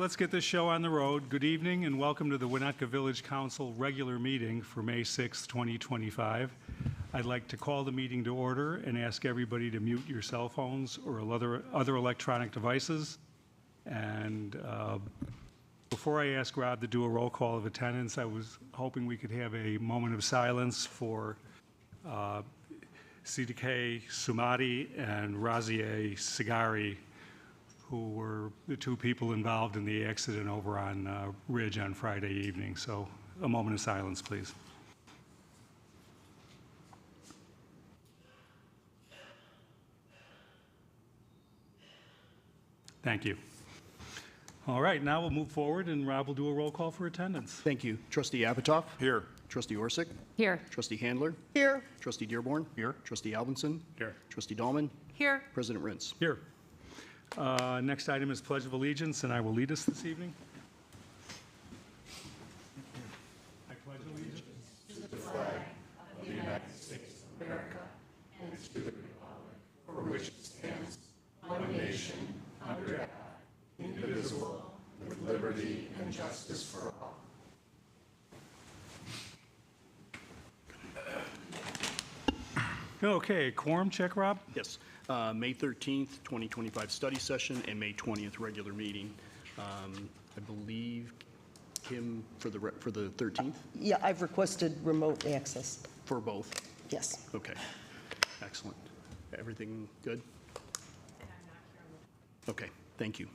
Let's get this show on the road. Good evening and welcome to the Winnetka Village Council regular meeting for May 6, 2025. I'd like to call the meeting to order and ask everybody to mute your cell phones or other electronic devices. And before I ask Rob to do a roll call of attendance, I was hoping we could have a moment of silence for CDK Sumati and Razieh Sigari, who were the two people involved in the accident over on Ridge on Friday evening. So a moment of silence, please. Thank you. All right, now we'll move forward and Rob will do a roll call for attendance. Thank you. Trustee Apatow? Here. Trustee Orsic? Here. Trustee Handler? Here. Trustee Dearborn? Here. Trustee Albinson? Here. Trustee Dahlman? Here. President Rintz. Here. Next item is Pledge of Allegiance, and I will lead us this evening. I pledge allegiance to the flag of the United States of America and to the republic for which it stands, one nation, under God, indivisible, with liberty and justice for all. Okay, quorum check, Rob? Yes. May 13th, 2025 study session and May 20th regular meeting. I believe, Kim, for the 13th? Yeah, I've requested remote access. For both? Yes. Okay. Excellent. Everything good? Okay. Thank you.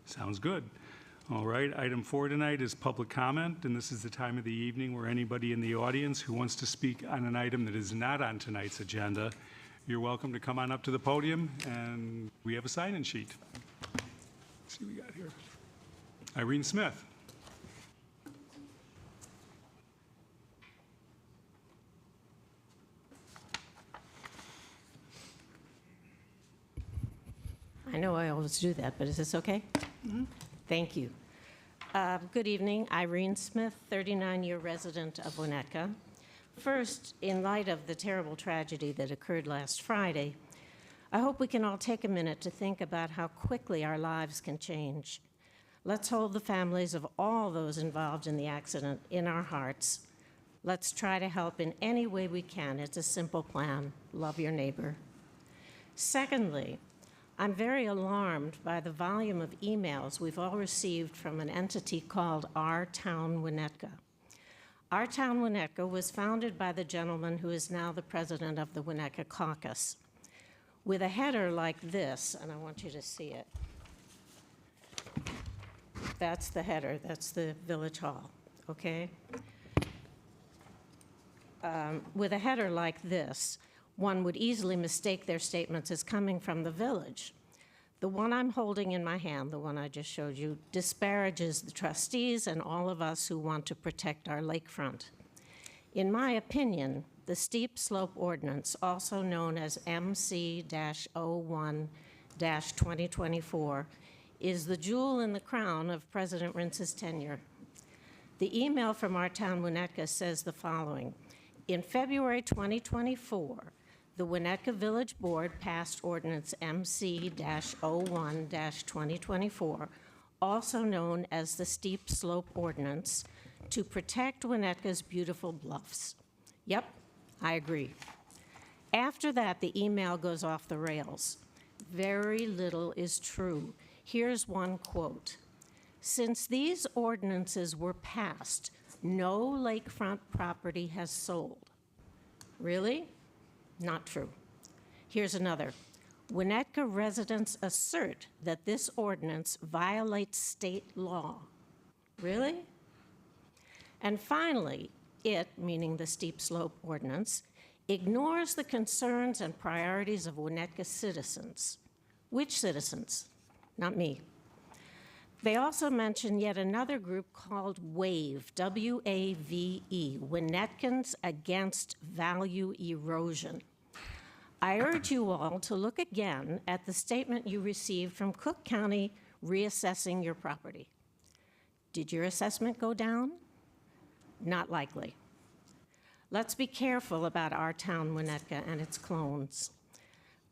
Sounds good. All right, item 4 tonight is public comment, and this is the time of the evening where anybody in the audience who wants to speak on an item that is not on tonight's agenda, you're welcome to come on up to the podium, and we have a sign-in sheet. Let's see what we got here. Irene Smith. I know I always do that, but is this okay? Mm-hmm. Thank you. Good evening. Irene Smith, 39-year resident of Winnetka. First, in light of the terrible tragedy that occurred last Friday, I hope we can all take a minute to think about how quickly our lives can change. Let's hold the families of all those involved in the accident in our hearts. Let's try to help in any way we can. It's a simple plan. Love your neighbor. Secondly, I'm very alarmed by the volume of emails we've all received from an entity called Our Town Winnetka. Our Town Winnetka was founded by the gentleman who is now the president of the Winnetka Caucus. With a header like this, and I want you to see it. That's the header, that's the village hall, okay? With a header like this, one would easily mistake their statements as coming from the village. The one I'm holding in my hand, the one I just showed you, disparages the trustees and all of us who want to protect our lakefront. In my opinion, the Steep Slope Ordinance, also known as MC-01-2024, is the jewel in the crown of President Rintz's tenure. The email from Our Town Winnetka says the following. In February 2024, the Winnetka Village Board passed Ordinance MC-01-2024, also known as the Steep Slope Ordinance, to protect Winnetka's beautiful bluffs. Yep, I agree. After that, the email goes off the rails. Very little is true. Here's one quote. Since these ordinances were passed, no lakefront property has sold. Really? Not true. Here's another. Winnetka residents assert that this ordinance violates state law. Really? And finally, it, meaning the Steep Slope Ordinance, ignores the concerns and priorities of Winnetka citizens. Which citizens? Not me. They also mention yet another group called WAVE, W-A-V-E, Winnetkans Against Value Erosion. I urge you all to look again at the statement you received from Cook County reassessing your property. Did your assessment go down? Not likely. Let's be careful about Our Town Winnetka and its clones.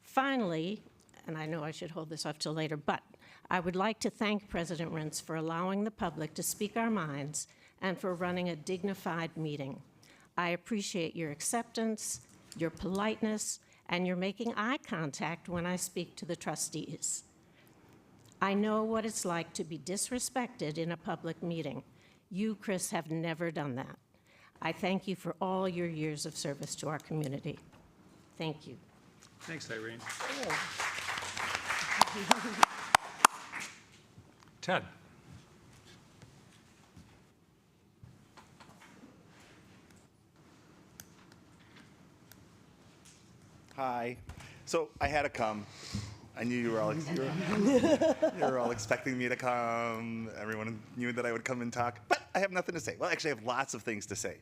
Finally, and I know I should hold this off till later, but I would like to thank President Rintz for allowing the public to speak our minds and for running a dignified meeting. I appreciate your acceptance, your politeness, and your making eye contact when I speak to the trustees. I know what it's like to be disrespected in a public meeting. You, Chris, have never done that. I thank you for all your years of service to our community. Thank you. Thanks, Irene. Ted? Hi. So I had to come. I knew you were all expecting me to come. Everyone knew that I would come and talk, but I have nothing to say. Well, actually, I have lots of things to say.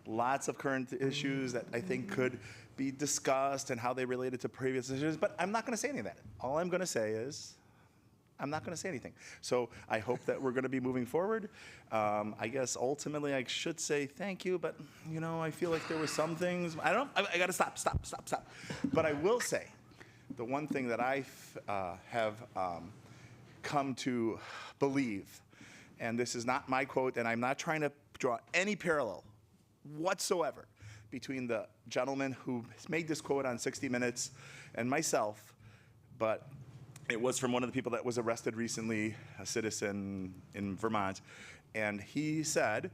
Lots of current issues that I think could be discussed and how they related to previous issues, but I'm not going to say any of that. All I'm going to say is I'm not going to say anything. So I hope that we're going to be moving forward. I guess ultimately I should say thank you, but you know, I feel like there were some things. I don't know. I got to stop. But I will say the one thing that I have come to believe, and this is not my quote, and I'm not trying to draw any parallel whatsoever between the gentleman who made this quote on 60 Minutes and myself, but it was from one of the people that was arrested recently, a citizen in Vermont, and he said,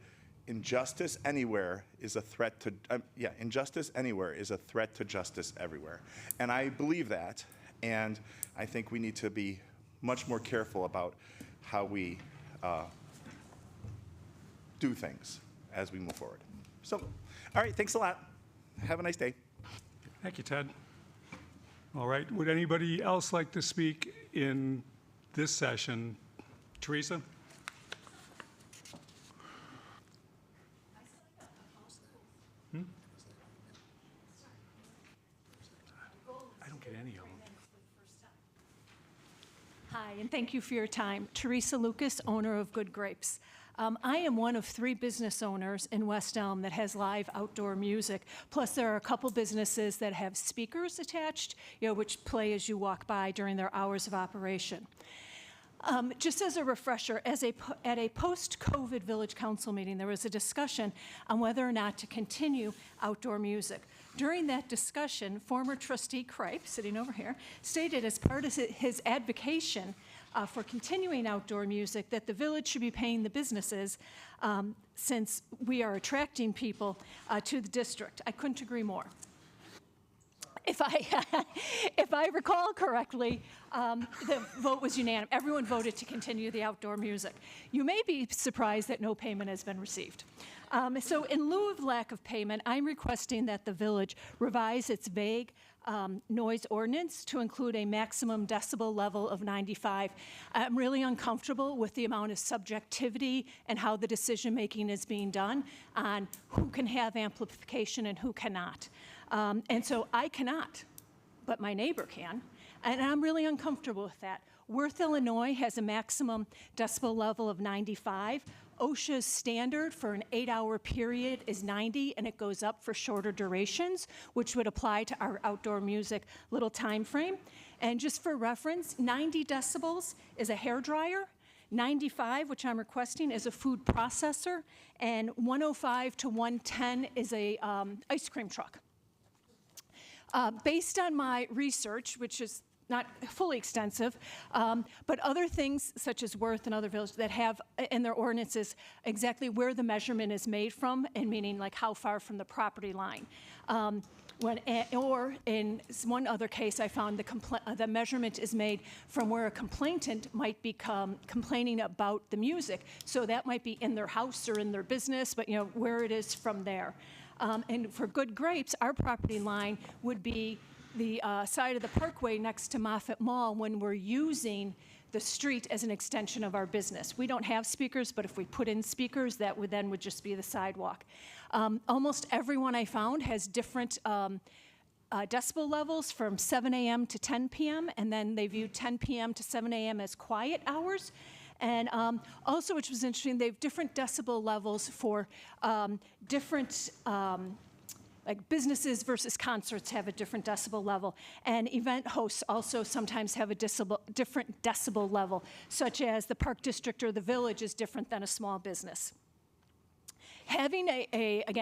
"Injustice anywhere is a threat to injustice anywhere is a threat to justice everywhere." And I believe that, and I think we need to be much more careful about how we do things as we move forward. So, all right, thanks a lot. Have a nice day. Thank you, Ted. All right, would anybody else like to speak in this session? Teresa? I don't get any of them. Hi, and thank you for your time. Teresa Lucas, owner of Good Grapes. I am one of 3 business owners in West Elm that has live outdoor music. Plus, there are a couple businesses that have speakers attached, which play as you walk by during their hours of operation. Just as a refresher, at a post-COVID Village Council meeting, there was a discussion on whether or not to continue outdoor music. During that discussion, former trustee Kripe, sitting over here, stated as part of his advocation for continuing outdoor music that the village should be paying the businesses since we are attracting people to the district. I couldn't agree more. If I recall correctly, the vote was unanimous. Everyone voted to continue the outdoor music. You may be surprised that no payment has been received. So in lieu of lack of payment, I'm requesting that the village revise its vague noise ordinance to include a maximum decibel level of 95. I'm really uncomfortable with the amount of subjectivity and how the decision-making is being done on who can have amplification and who cannot. And so I cannot, but my neighbor can, and I'm really uncomfortable with that. Worth, Illinois has a maximum decibel level of 95. OSHA's standard for an 8-hour period is 90, and it goes up for shorter durations, which would apply to our outdoor music little time frame. And just for reference, 90 decibels is a hairdryer, 95, which I'm requesting, is a food processor, and 105 to 110 is a ice cream truck. Based on my research, which is not fully extensive, but other things such as Worth and other villages that have in their ordinances exactly where the measurement is made from, and meaning like how far from the property line. Or in one other case, I found the measurement is made from where a complainant might be complaining about the music. So that might be in their house or in their business, but where it is from there. And for Good Grapes, our property line would be the side of the parkway next to Moffett Mall when we're using the street as an extension of our business. We don't have speakers, but if we put in speakers, that would just be the sidewalk. Almost everyone I found has different decibel levels from 7 a.m. to 10 p.m., and then they view 10 p.m. to 7 a.m. as quiet hours. And also, which was interesting, they have different decibel levels for different like businesses versus concerts have a different decibel level, and event hosts also sometimes have a different decibel level, such as the Park District or the Village is different than a small business. Having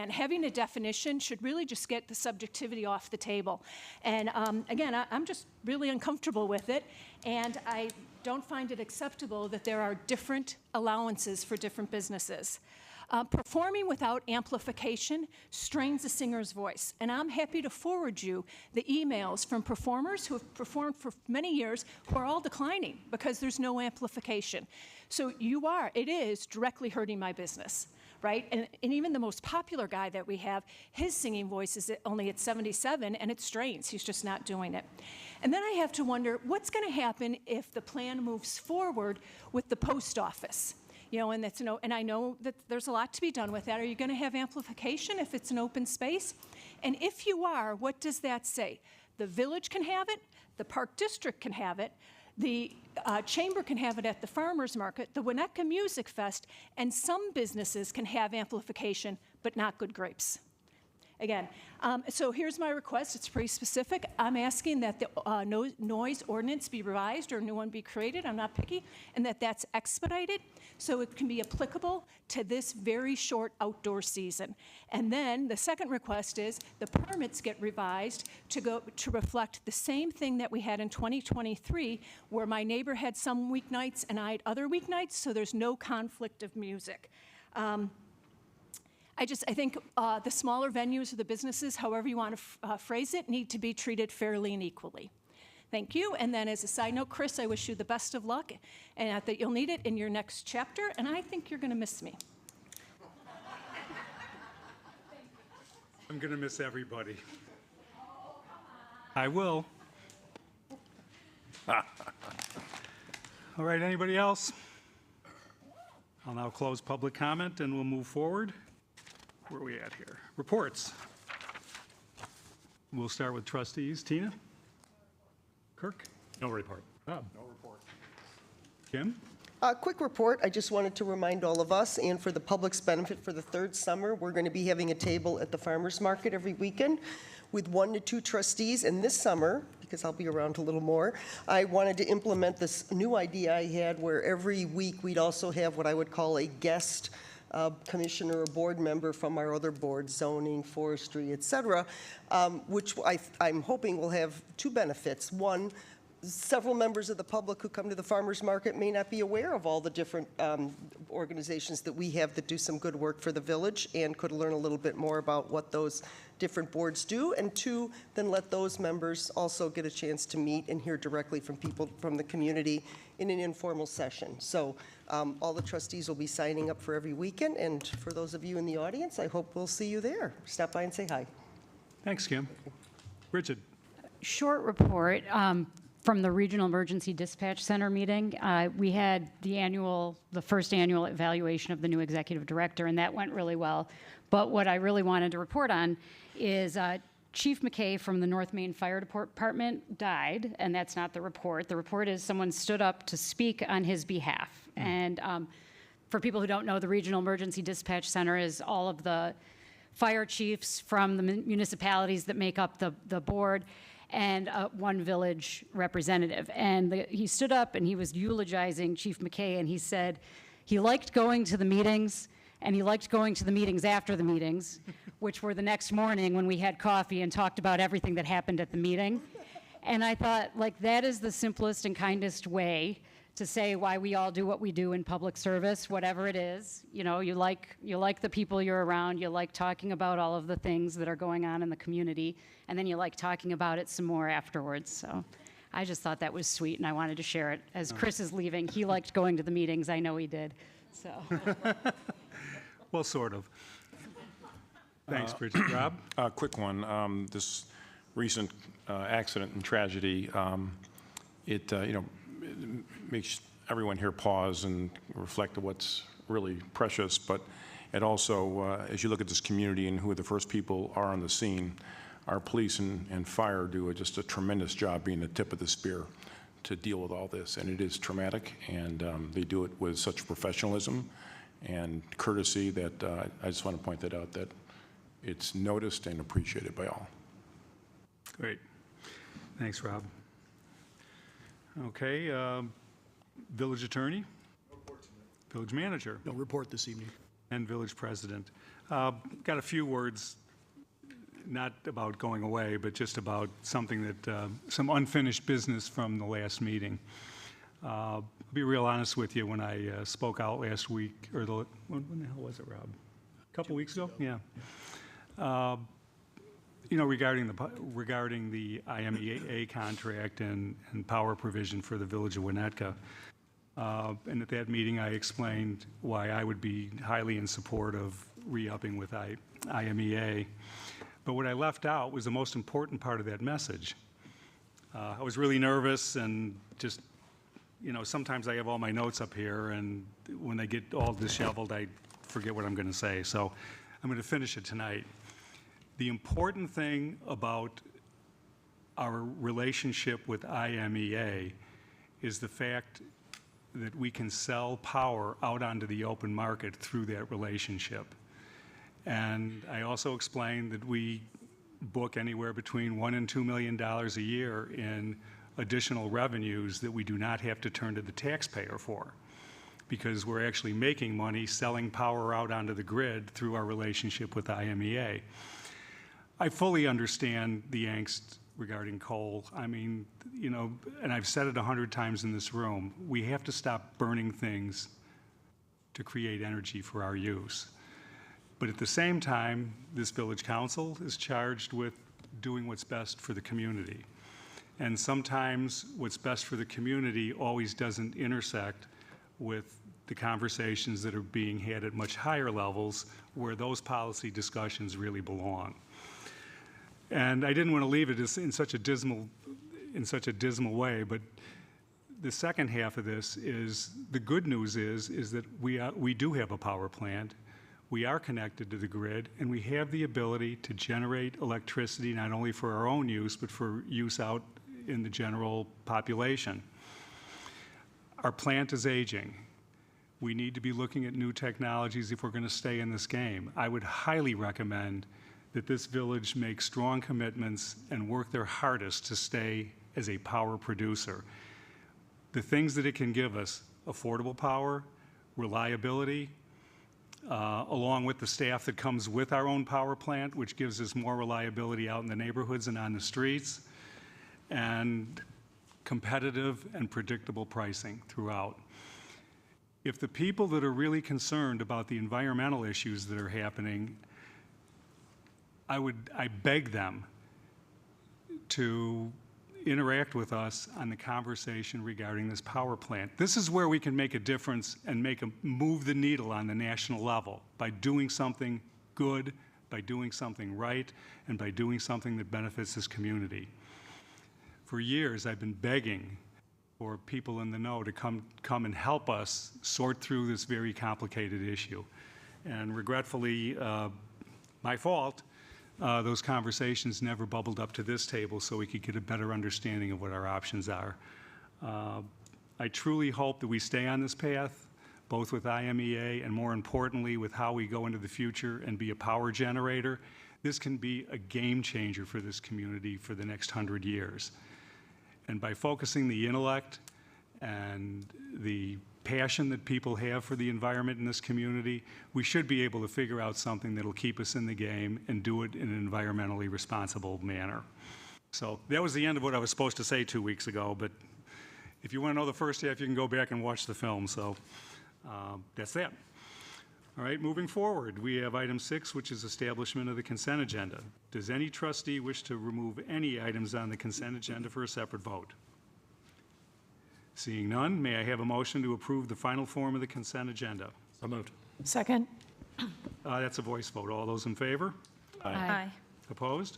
having a definition should really just get the subjectivity off the table. And again, I'm just really uncomfortable with it, and I don't find it acceptable that there are different allowances for different businesses. Performing without amplification strains a singer's voice, and I'm happy to forward you the emails from performers who have performed for many years who are all declining because there's no amplification. So it is directly hurting my business. Right? And even the most popular guy that we have, his singing voice is only at 77, and it strains. He's just not doing it. And then I have to wonder, what's going to happen if the plan moves forward with the post office? You know, and I know that there's a lot to be done with that. Are you going to have amplification if it's an open space? And if you are, what does that say? The Village can have it, the Park District can have it, the Chamber can have it at the Farmers Market, the Winnetka Music Fest, and some businesses can have amplification, but not Good Grapes. Again, so here's my request. It's pretty specific. I'm asking that the noise ordinance be revised or a new one be created. I'm not picky, and that's expedited so it can be applicable to this very short outdoor season. And then the second request is the permits get revised to reflect the same thing that we had in 2023, where my neighbor had some weeknights and I had other weeknights, so there's no conflict of music. I think the smaller venues or the businesses, however you want to phrase it, need to be treated fairly and equally. Thank you. And then as a side note, Chris, I wish you the best of luck, and that you'll need it in your next chapter, and I think you're going to miss me. I'm going to miss everybody. I will. All right, anybody else? I'll now close public comment, and we'll move forward. Where are we at here? Reports. We'll start with trustees. Tina? Kirk? No report. Bob? No report. Kim? A quick report. I just wanted to remind all of us, and for the public's benefit, for the third summer, we're going to be having a table at the farmers market every weekend with 1 to 2 trustees. And this summer, because I'll be around a little more, I wanted to implement this new idea I had where every week we'd also have what I would call a guest commissioner or board member from our other boards, zoning, forestry, et cetera, which I'm hoping will have 2 benefits. One, several members of the public who come to the farmers market may not be aware of all the different organizations that we have that do some good work for the village and could learn a little bit more about what those different boards do. And 2, then let those members also get a chance to meet and hear directly from people from the community in an informal session. So all the trustees will be signing up for every weekend, and for those of you in the audience, I hope we'll see you there. Stop by and say hi. Thanks, Kim. Richard? Short report from the Regional Emergency Dispatch Center meeting. We had the first annual evaluation of the new executive director, and that went really well. But what I really wanted to report on is Chief McKay from the North Main Fire Department died, and that's not the report. The report is someone stood up to speak on his behalf. And for people who don't know, the Regional Emergency Dispatch Center is all of the fire chiefs from the municipalities that make up the board, and 1 village representative. And he stood up and he was eulogizing Chief McKay, and he said he liked going to the meetings, and he liked going to the meetings after the meetings, which were the next morning when we had coffee and talked about everything that happened at the meeting. And I thought, like, that is the simplest and kindest way to say why we all do what we do in public service, whatever it is. You know, you like the people you're around, you like talking about all of the things that are going on in the community, and then you like talking about it some more afterwards. So I just thought that was sweet, and I wanted to share it. As Chris is leaving, he liked going to the meetings. I know he did. So. Well, sort of. Thanks, Bridget. Rob? Quick one. This recent accident and tragedy, it makes everyone here pause and reflect on what's really precious. But it also, as you look at this community and who the first people are on the scene, our police and fire do just a tremendous job being the tip of the spear to deal with all this. And it is traumatic, and they do it with such professionalism and courtesy that I just want to point that out, that it's noticed and appreciated by all. Great. Thanks, Rob. Okay, village attorney? Village manager? No report this evening. And village president. Got a few words, not about going away, but just about something that, some unfinished business from the last meeting. I'll be real honest with you, when I spoke out last week, or when the hell was it, Rob? A couple weeks ago? Yeah. You know, regarding the IMEA contract and power provision for the village of Winnetka. And at that meeting, I explained why I would be highly in support of re-upping with IMEA. But what I left out was the most important part of that message. I was really nervous and just, you know, sometimes I have all my notes up here, and when they get all disheveled, I forget what I'm going to say. So I'm going to finish it tonight. The important thing about our relationship with IMEA is the fact that we can sell power out onto the open market through that relationship. And I also explained that we book anywhere between $1 and $2 million a year in additional revenues that we do not have to turn to the taxpayer for, because we're actually making money selling power out onto the grid through our relationship with IMEA. I fully understand the angst regarding coal. I mean, you know, and I've said it 100 times in this room, we have to stop burning things to create energy for our use. But at the same time, this village council is charged with doing what's best for the community. And sometimes what's best for the community always doesn't intersect with the conversations that are being had at much higher levels where those policy discussions really belong. And I didn't want to leave it in such a dismal way, but the second half of this is, the good news is that we do have a power plant, we are connected to the grid, and we have the ability to generate electricity not only for our own use, but for use out in the general population. Our plant is aging. We need to be looking at new technologies if we're going to stay in this game. I would highly recommend that this village make strong commitments and work their hardest to stay as a power producer. The things that it can give us, affordable power, reliability, along with the staff that comes with our own power plant, which gives us more reliability out in the neighborhoods and on the streets, and competitive and predictable pricing throughout. If the people that are really concerned about the environmental issues that are happening, I beg them to interact with us on the conversation regarding this power plant. This is where we can make a difference and move the needle on the national level by doing something good, by doing something right, and by doing something that benefits this community. For years, I've been begging for people in the know to come and help us sort through this very complicated issue. And regretfully, my fault, those conversations never bubbled up to this table so we could get a better understanding of what our options are. I truly hope that we stay on this path, both with IMEA and more importantly with how we go into the future and be a power generator. This can be a game changer for this community for the next 100 years. And by focusing the intellect and the passion that people have for the environment in this community, we should be able to figure out something that'll keep us in the game and do it in an environmentally responsible manner. So that was the end of what I was supposed to say 2 weeks ago, but if you want to know the first half, you can go back and watch the film, so that's that. All right, moving forward, we have item 6, which is establishment of the consent agenda. Does any trustee wish to remove any items on the consent agenda for a separate vote? Seeing none, may I have a motion to approve the final form of the consent agenda? So moved. Second. That's a voice vote. All those in favor? Aye. Opposed?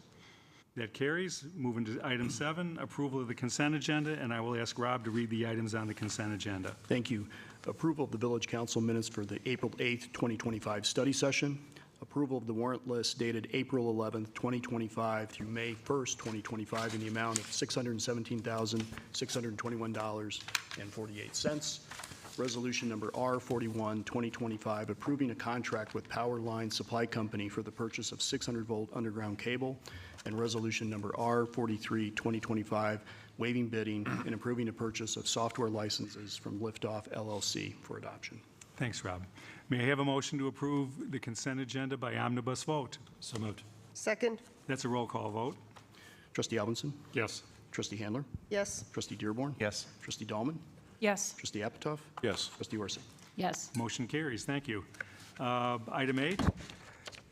That carries. Moving to item 7, approval of the consent agenda, and I will ask Rob to read the items on the consent agenda. Thank you. Approval of the village council minutes for the April 8th, 2025 study session. Approval of the warrant list dated April 11th, 2025 through May 1st, 2025 in the amount of $617,621.48. Resolution number R41, 2025, approving a contract with Power Line Supply Company for the purchase of 600-volt underground cable. And resolution number R43, 2025, waiving bidding and approving a purchase of software licenses from Liftoff LLC for adoption. Thanks, Rob. May I have a motion to approve the consent agenda by omnibus vote? So moved. Second? That's a roll call vote. Trustee Alvinson? Yes. Trustee Handler? Yes. Trustee Dearborn? Yes. Trustee Dahlman? Yes. Trustee Apitoff? Yes. Trustee Orsic? Yes. Motion carries. Thank you. Item 8,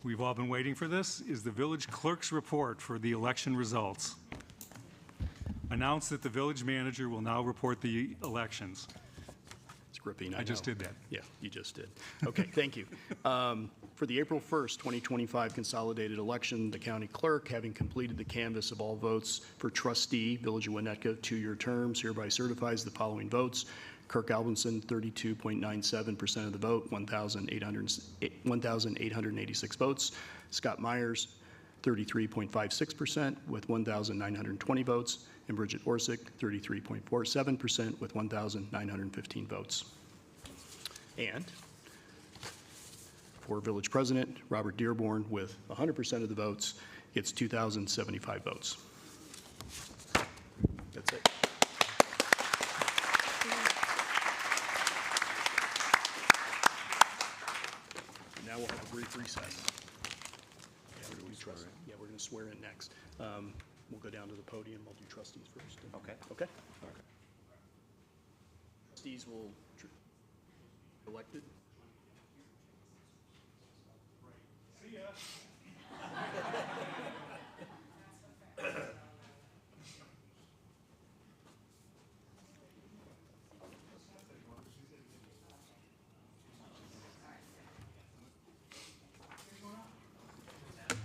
we've all been waiting for this, is the village clerk's report for the election results. Announce that the village manager will now report the elections. It's gripping, I I just know. did that. Yeah, you just did. Okay, thank you. For the April 1st, 2025 consolidated election, the county clerk, having completed the canvass of all votes for trustee, Village of Winnetka, 2-year terms, hereby certifies the following votes. Kirk Alvinson, 32.97% of the vote, 1,886 votes. Scott Myers, 33.56% with 1,920 votes. And Bridget Orsic, 33.47% with 1,915 votes. And for village president, Robert Dearborn, with 100% of the votes, gets 2,075 votes. That's it. Now we'll have a brief recess. Yeah, we're going to swear in next. We'll go down to the podium. We'll do trustees first. Okay. Okay? Trustees will elected.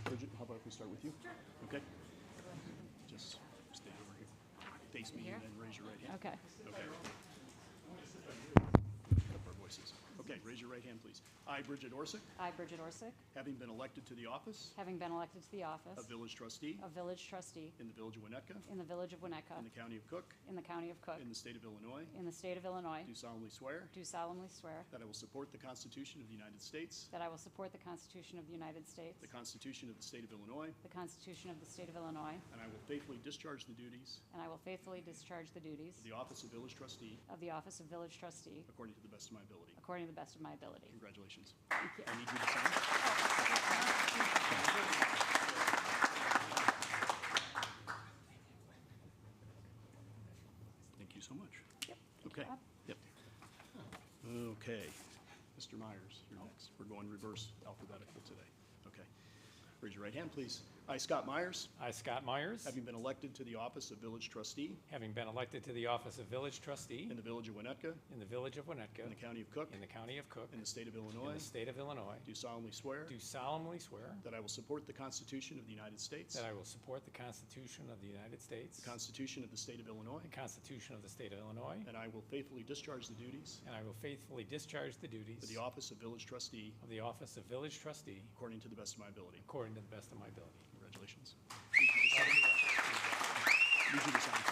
Bridget, how about if we start with you? Sure. Okay. Just stay over here. Face me and then raise your right hand. Okay. Okay. Up our voices. Okay, raise your right hand, please. I, Bridget Orsic, I, Bridget Orsic, having been elected to the office having been elected to the office of village trustee of village trustee in the Village of Winnetka, in the Village of Winnetka, in the county of Cook, in the County of Cook, in the state of Illinois, in the state of Illinois, do solemnly swear do solemnly swear that I will support the Constitution of the United States, that I will support the Constitution of the United States, the Constitution of the state of Illinois, the Constitution of the state of Illinois, and I will faithfully discharge the duties and I will faithfully discharge the duties of the office of village trustee of the office of village trustee according to the best of my ability. according to the best of my ability. Congratulations. Thank you. I need you to sign. Thank you so much. Yep. Okay. Rob. Yep. Okay. Mr. Myers, you're next. We're going reverse alphabetical today. Okay. Raise your right hand, please. I, Scott Myers, I, Scott Myers, having been elected to the office of village trustee having been elected to the office of village trustee in the Village of Winnetka, in the Village of Winnetka, in the county of Cook, in the County of Cook, in the state of in Illinois, the state of Illinois, do solemnly swear do solemnly swear that I will support the Constitution of the United States, that I will support the Constitution of the United States, the Constitution of the state of Illinois, the Constitution of the state of Illinois, and I will faithfully discharge the duties and I will faithfully discharge the duties of the office of village trustee of the office of village trustee according to the best of my ability. according to the best of my ability. Congratulations. Need you to sign.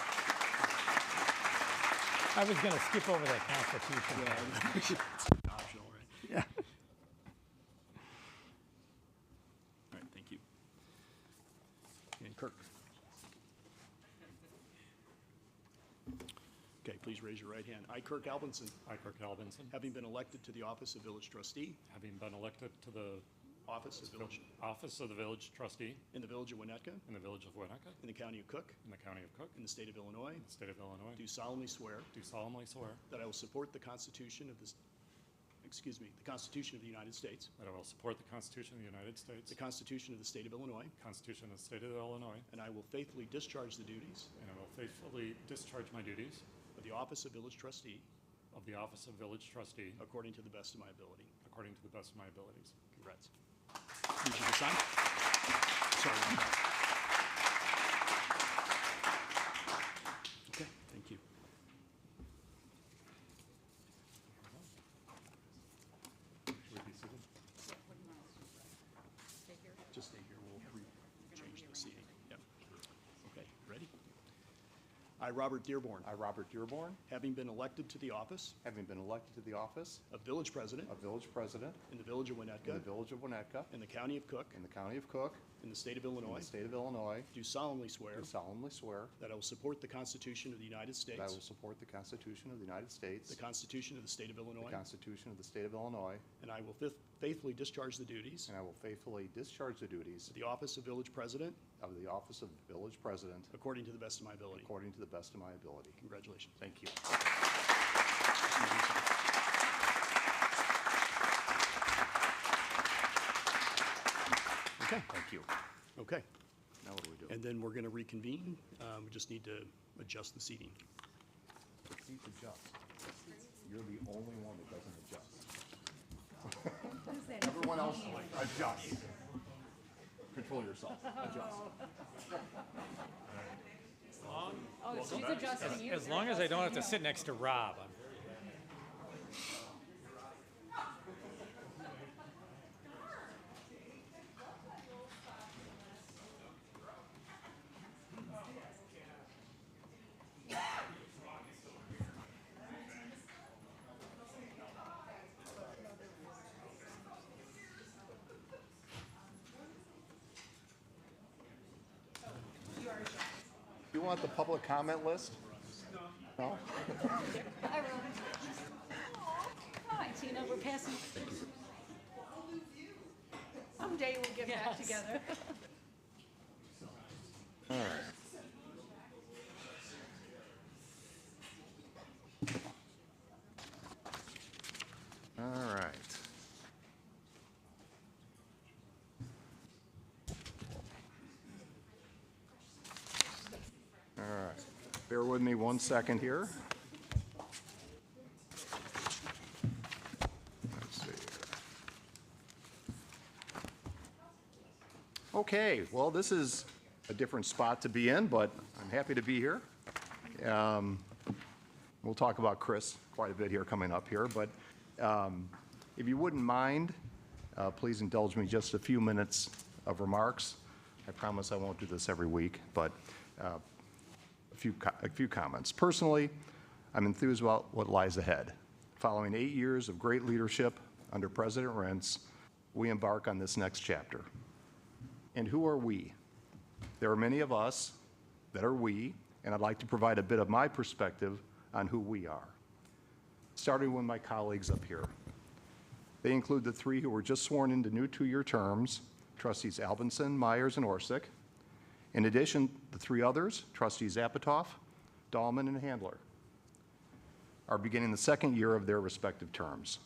I was going to skip over that Constitution. Optional, right? Yeah. All right, thank you. And Kirk. Okay, please raise your right hand. I, Kirk Alvinson, I, Kirk Alvinson, having been elected to the office of village trustee, having been elected to the office of village office of the village trustee in the Village of Winnetka, in the Village of Winnetka, in the county of Cook, in the County of Cook, in the state of Illinois, in the state of Illinois, do solemnly swear do solemnly swear that I will support the Constitution of the Constitution of the United States, that I will support the Constitution of the United States, the Constitution of the state of Illinois, Constitution of the state of Illinois, and I will faithfully discharge the duties and I will faithfully discharge my duties of the office of village trustee of the office of village trustee according to the best of my ability. according to the best of my abilities. Congrats. Need you to sign? Sorry. Okay, thank you. Should we be seated? Just stay here, we'll change the seating. Yep. Okay, ready? I, Robert Dearborn, I, Robert Dearborn, having been elected to the office having been elected to the office of Village President of Village President in the Village of in the Winnetka, Village of Winnetka, in the County of Cook, in the County of Cook, in the State of in Illinois, the State of Illinois, do solemnly swear do solemnly swear that I will support the Constitution of the United that I will States, support the Constitution of the United States, the Constitution of the State of the Illinois, Constitution of the State of Illinois, and I will faithfully discharge the duties and I will faithfully discharge the duties of the office of Village President of the office of Village President according to the best of my ability. according to the best of my ability. Congratulations. Thank you. Okay, Thank you. okay. Now what do we do? And then we're going to reconvene. We just need to adjust the seating. Please adjust. You're the only one that doesn't adjust. Everyone else, adjust. Control yourself. Adjust. Oh, she's adjusting you. As long as I don't have to sit next to Rob. You want the public comment list? No? Hi, Tina, we're passing. Someday we'll get back together. All right. All right. All right. Bear with me 1 second here. Let's see here. Okay, well, this is a different spot to be in, but I'm happy to be here. We'll talk about Chris quite a bit here coming up here, but if you wouldn't mind, please indulge me just a few minutes of remarks. I promise I won't do this every week, but a few comments. Personally, I'm enthused about what lies ahead. Following 8 years of great leadership under President Rentz, we embark on this next chapter. And who are we? There are many of us that are we, and I'd like to provide a bit of my perspective on who we are. Starting with my colleagues up here. They include the three who were just sworn into new 2-year terms, Trustees Albinson, Myers, and Orsick. In addition, the three others, Trustees Apatoff, Dahlman, and Handler, are beginning the second year of their respective terms.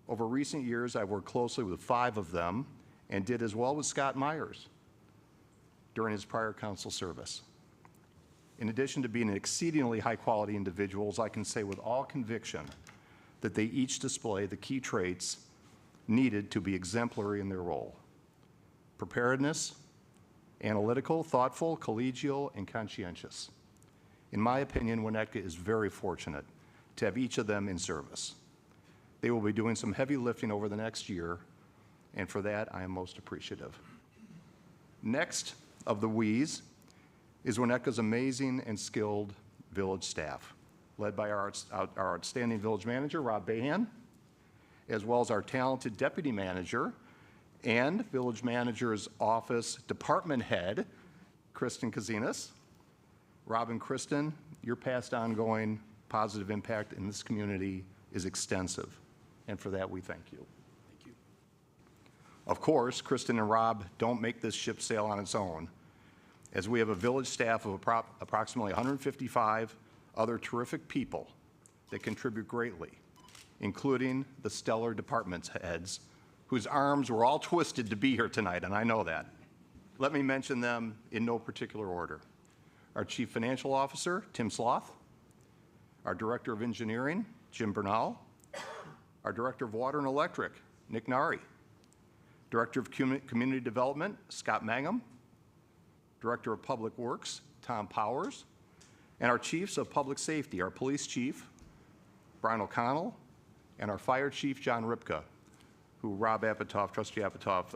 Over recent years, I've worked closely with 5 of them and did as well with Scott Myers during his prior council service. In addition to being exceedingly high-quality individuals, I can say with all conviction that they each display the key traits needed to be exemplary in their role: preparedness, analytical, thoughtful, collegial, and conscientious. In my opinion, Winnetka is very fortunate to have each of them in service. They will be doing some heavy lifting over the next year, and for that, I am most appreciative. Next of the we's is Winnetka's amazing and skilled village staff, led by our outstanding village manager, Rob Bahan, as well as our talented deputy manager and village manager's office department head, Kristen Kazinas. Rob and Kristen, your past ongoing positive impact in this community is extensive, and for that we thank you. Thank you. Of course, Kristen and Rob don't make this ship sail on its own, as we have a village staff of approximately 155 other terrific people that contribute greatly, including the stellar department heads whose arms were all twisted to be here tonight, and I know that. Let me mention them in no particular order. Our Chief Financial Officer, Tim Sloth, our Director of Engineering, Jim Bernal, our Director of Water and Electric, Nick Nari, Director of Community Development, Scott Mangum, Director of Public Works, Tom Powers, and our Chiefs of Public Safety, our Police Chief, Brian O'Connell, and our Fire Chief, John Ripka, who Rob Apatoff, Trustee Apatoff,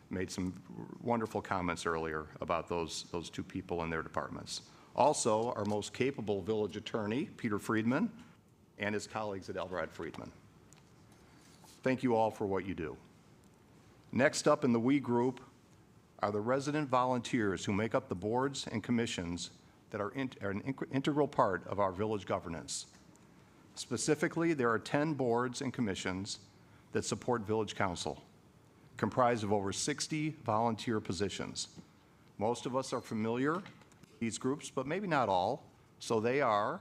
made some wonderful comments earlier about those two people and their departments. Also, our most capable village attorney, Peter Friedman, and his colleagues at Elrod Friedman. Thank you all for what you do. Next up in the we group are the resident volunteers who make up the boards and commissions that are an integral part of our village governance. Specifically, there are 10 boards and commissions that support Village Council, comprised of over 60 volunteer positions. Most of us are familiar with these groups, but maybe not all. So they are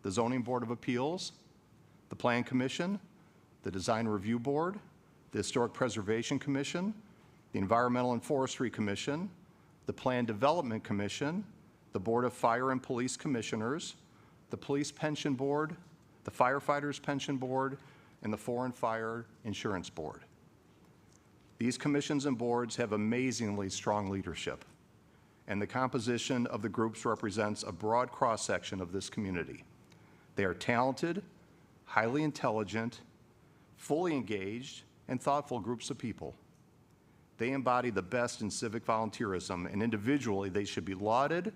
the Zoning Board of Appeals, the Plan Commission, the Design Review Board, the Historic Preservation Commission, the Environmental and Forestry Commission, the Plan Development Commission, the Board of Fire and Police Commissioners, the Police Pension Board, the Firefighters Pension Board, and the Foreign Fire Insurance Board. These commissions and boards have amazingly strong leadership, and the composition of the groups represents a broad cross-section of this community. They are talented, highly intelligent, fully engaged, and thoughtful groups of people. They embody the best in civic volunteerism, and individually they should be lauded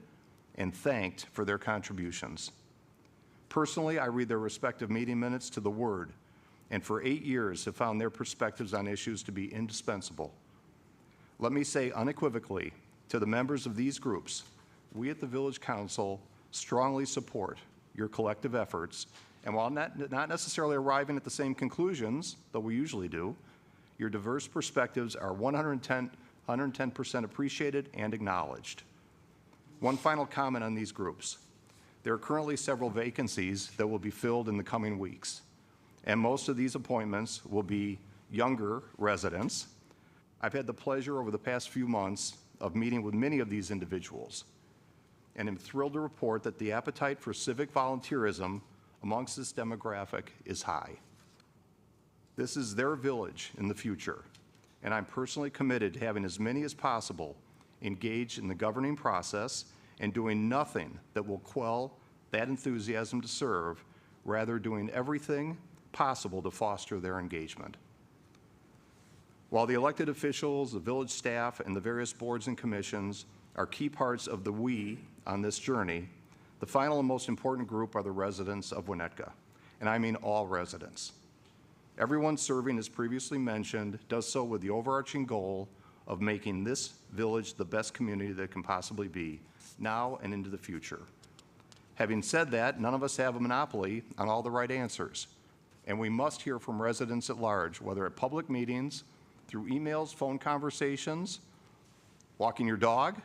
and thanked for their contributions. Personally, I read their respective meeting minutes to the word, and for 8 years have found their perspectives on issues to be indispensable. Let me say unequivocally to the members of these groups, we at the Village Council strongly support your collective efforts, and while not necessarily arriving at the same conclusions, though we usually do, your diverse perspectives are 110% appreciated and acknowledged. One final comment on these groups. There are currently several vacancies that will be filled in the coming weeks, and most of these appointments will be younger residents. I've had the pleasure over the past few months of meeting with many of these individuals, and am thrilled to report that the appetite for civic volunteerism amongst this demographic is high. This is their village in the future, and I'm personally committed to having as many as possible engaged in the governing process and doing nothing that will quell that enthusiasm to serve, rather doing everything possible to foster their engagement. While the elected officials, the village staff, and the various boards and commissions are key parts of the we on this journey, the final and most important group are the residents of Winnetka, and I mean all residents. Everyone serving, as previously mentioned, does so with the overarching goal of making this village the best community that it can possibly be, now and into the future. Having said that, none of us have a monopoly on all the right answers, and we must hear from residents at large, whether at public meetings, through emails, phone conversations, walking your dog,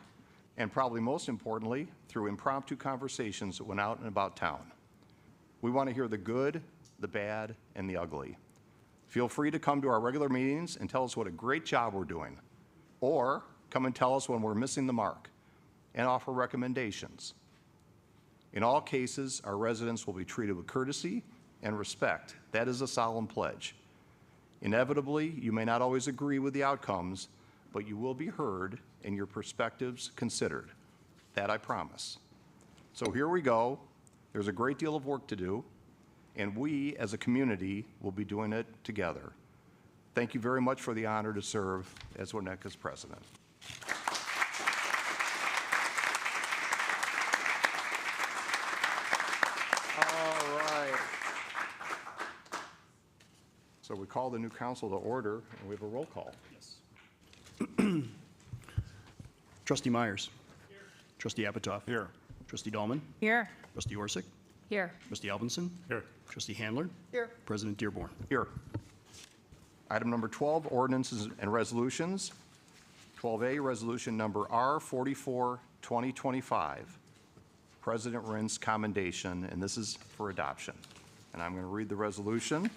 and probably most importantly, through impromptu conversations when out and about town. We want to hear the good, the bad, and the ugly. Feel free to come to our regular meetings and tell us what a great job we're doing, or come and tell us when we're missing the mark and offer recommendations. In all cases, our residents will be treated with courtesy and respect. That is a solemn pledge. Inevitably, you may not always agree with the outcomes, but you will be heard and your perspectives considered. That I promise. So here we go. There's a great deal of work to do, and we as a community will be doing it together. Thank you very much for the honor to serve as Winnetka's president. All right. So we call the new council to order, and we have a roll call. Yes. Trustee Myers. Here. Trustee Apatow. Here. Trustee Dahlman. Here. Trustee Orsick. Here. Trustee Alvinson. Here. Trustee Handler. Here. President Dearborn. Here. Item number 12, ordinances and resolutions. 12A, resolution number R44, 2025. President Rent's commendation, and this is for adoption. And I'm going to read the resolution. Do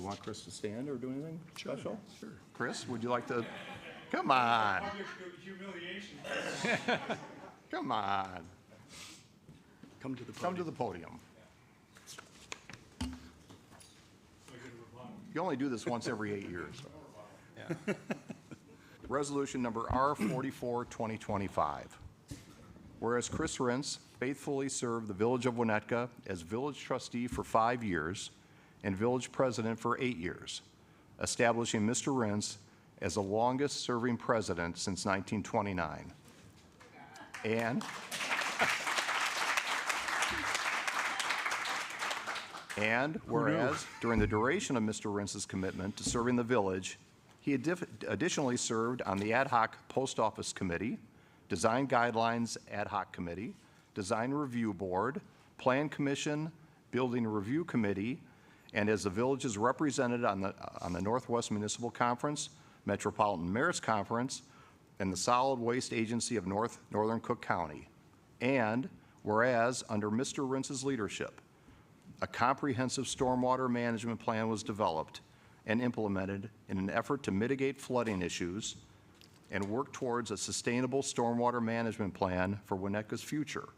you want Chris to stand or do anything special? Sure. Chris, would you like to? Come on. Humiliation. Come on. Come to the Come to the podium. You only do this once every 8 years. Yeah. Resolution number R44, 2025. Whereas Chris Rentz faithfully served the Village of Winnetka as village trustee for 5 years and village president for 8 years, establishing Mr. Rentz as the longest-serving president since 1929. And And whereas, during the duration of Mr. Rince's commitment to serving the village, he additionally served on the Ad hoc Post Office Committee, Design Guidelines Ad hoc Committee, Design Review Board, Plan Commission, Building Review Committee, and as the village's representative on the Northwest Municipal Conference, Metropolitan Mayors Conference, and the Solid Waste Agency of Northern Cook County. And whereas, under Mr. Rince's leadership, a comprehensive stormwater management plan was developed and implemented in an effort to mitigate flooding issues and work towards a sustainable stormwater management plan for Winnetka's future,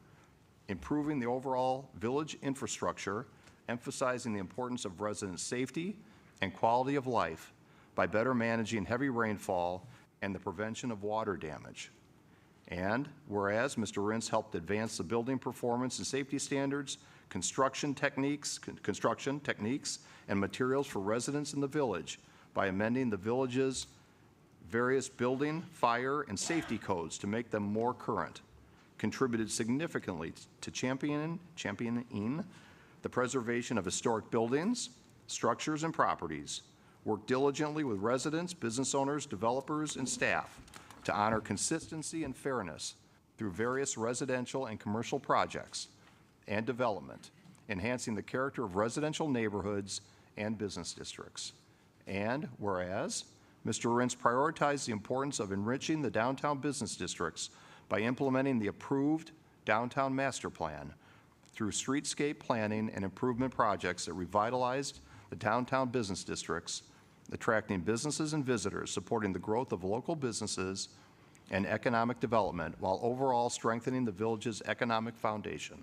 improving the overall village infrastructure, emphasizing the importance of resident safety and quality of life by better managing heavy rainfall and the prevention of water damage. And whereas Mr. Rince helped advance the building performance and safety standards, construction techniques, and materials for residents in the village by amending the village's various building, fire, and safety codes to make them more current, contributed significantly to championing the preservation of historic buildings, structures, and properties, worked diligently with residents, business owners, developers, and staff to honor consistency and fairness through various residential and commercial projects and development, enhancing the character of residential neighborhoods and business districts. And whereas Mr. Rince prioritized the importance of enriching the downtown business districts by implementing the approved downtown master plan through streetscape planning and improvement projects that revitalized the downtown business districts, attracting businesses and visitors, supporting the growth of local businesses and economic development while overall strengthening the village's economic foundation,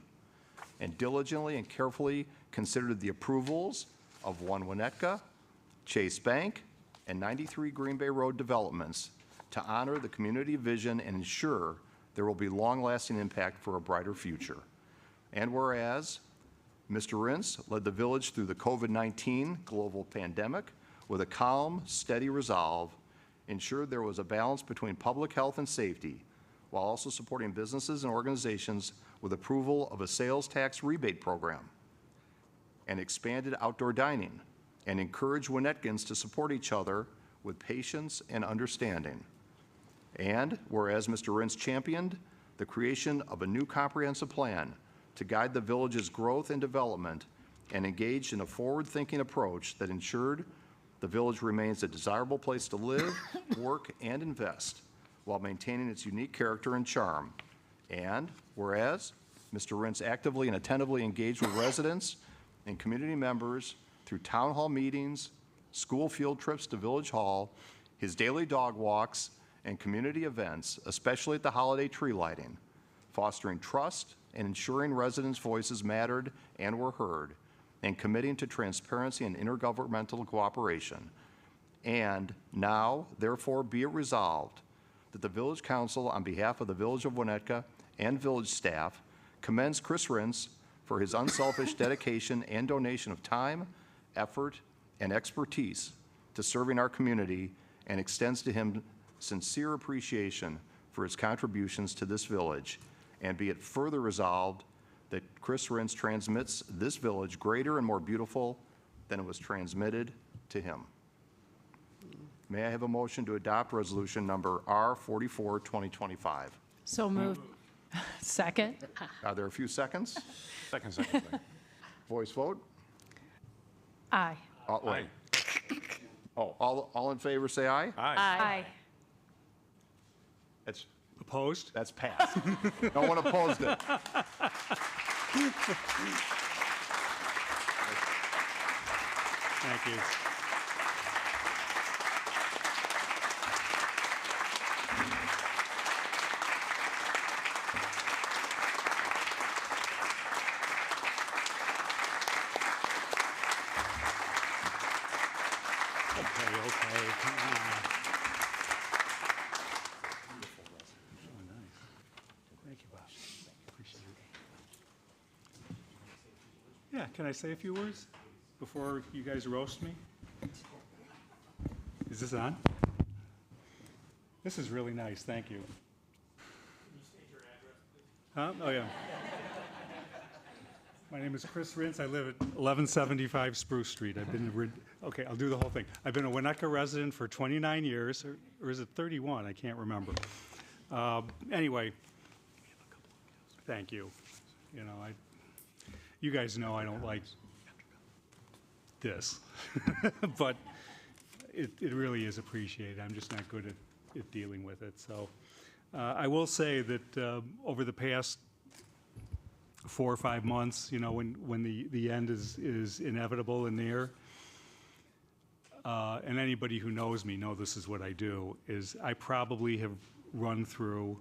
and diligently and carefully considered the approvals of One Winnetka, Chase Bank, and 93 Green Bay Road developments to honor the community vision and ensure there will be long-lasting impact for a brighter future. And whereas Mr. Rince led the village through the COVID-19 global pandemic with a calm, steady resolve, ensured there was a balance between public health and safety, while also supporting businesses and organizations with approval of a sales tax rebate program, and expanded outdoor dining, and encouraged Winnetkans to support each other with patience and understanding. And whereas Mr. Rince championed the creation of a new comprehensive plan to guide the village's growth and development and engaged in a forward-thinking approach that ensured the village remains a desirable place to live, work, and invest while maintaining its unique character and charm. And whereas Mr. Rince actively and attentively engaged with residents and community members through town hall meetings, school field trips to Village Hall, his daily dog walks, and community events, especially at the holiday tree lighting, fostering trust and ensuring residents' voices mattered and were heard, and committing to transparency and intergovernmental cooperation. And now, therefore, be it resolved that the Village Council, on behalf of the Village of Winnetka and village staff, commends Chris Rince for his unselfish dedication and donation of time, effort, and expertise to serving our community, and extends to him sincere appreciation for his contributions to this village. And be it further resolved that Chris Rince transmits this village greater and more beautiful than it was transmitted to him. May I have a motion to adopt resolution number R44, 2025? So moved. Second. Are there a few seconds? Second. Voice vote? Aye. Wait. Oh, all in favor, say aye. Aye. Opposed? That's passed. No one opposed it. Thank you. Okay, come on. Oh, nice. Thank you, Bob. Appreciate it. Yeah, can I say a few words before you guys roast me? Is this on? This is really nice, thank you. Can you state your address, please? Huh? Oh, yeah. My name is Chris Rintz. I live at 1175 Spruce Street. Okay, I'll do the whole thing. I've been a Winnetka resident for 29 years, or is it 31? I can't remember. Anyway, thank you. You know, you guys know I don't like this, but it really is appreciated. I'm just not good at dealing with it. So I will say that over the past 4 or 5 months, you know, when the end is inevitable and near, and anybody who knows me know this is what I do, is I probably have run through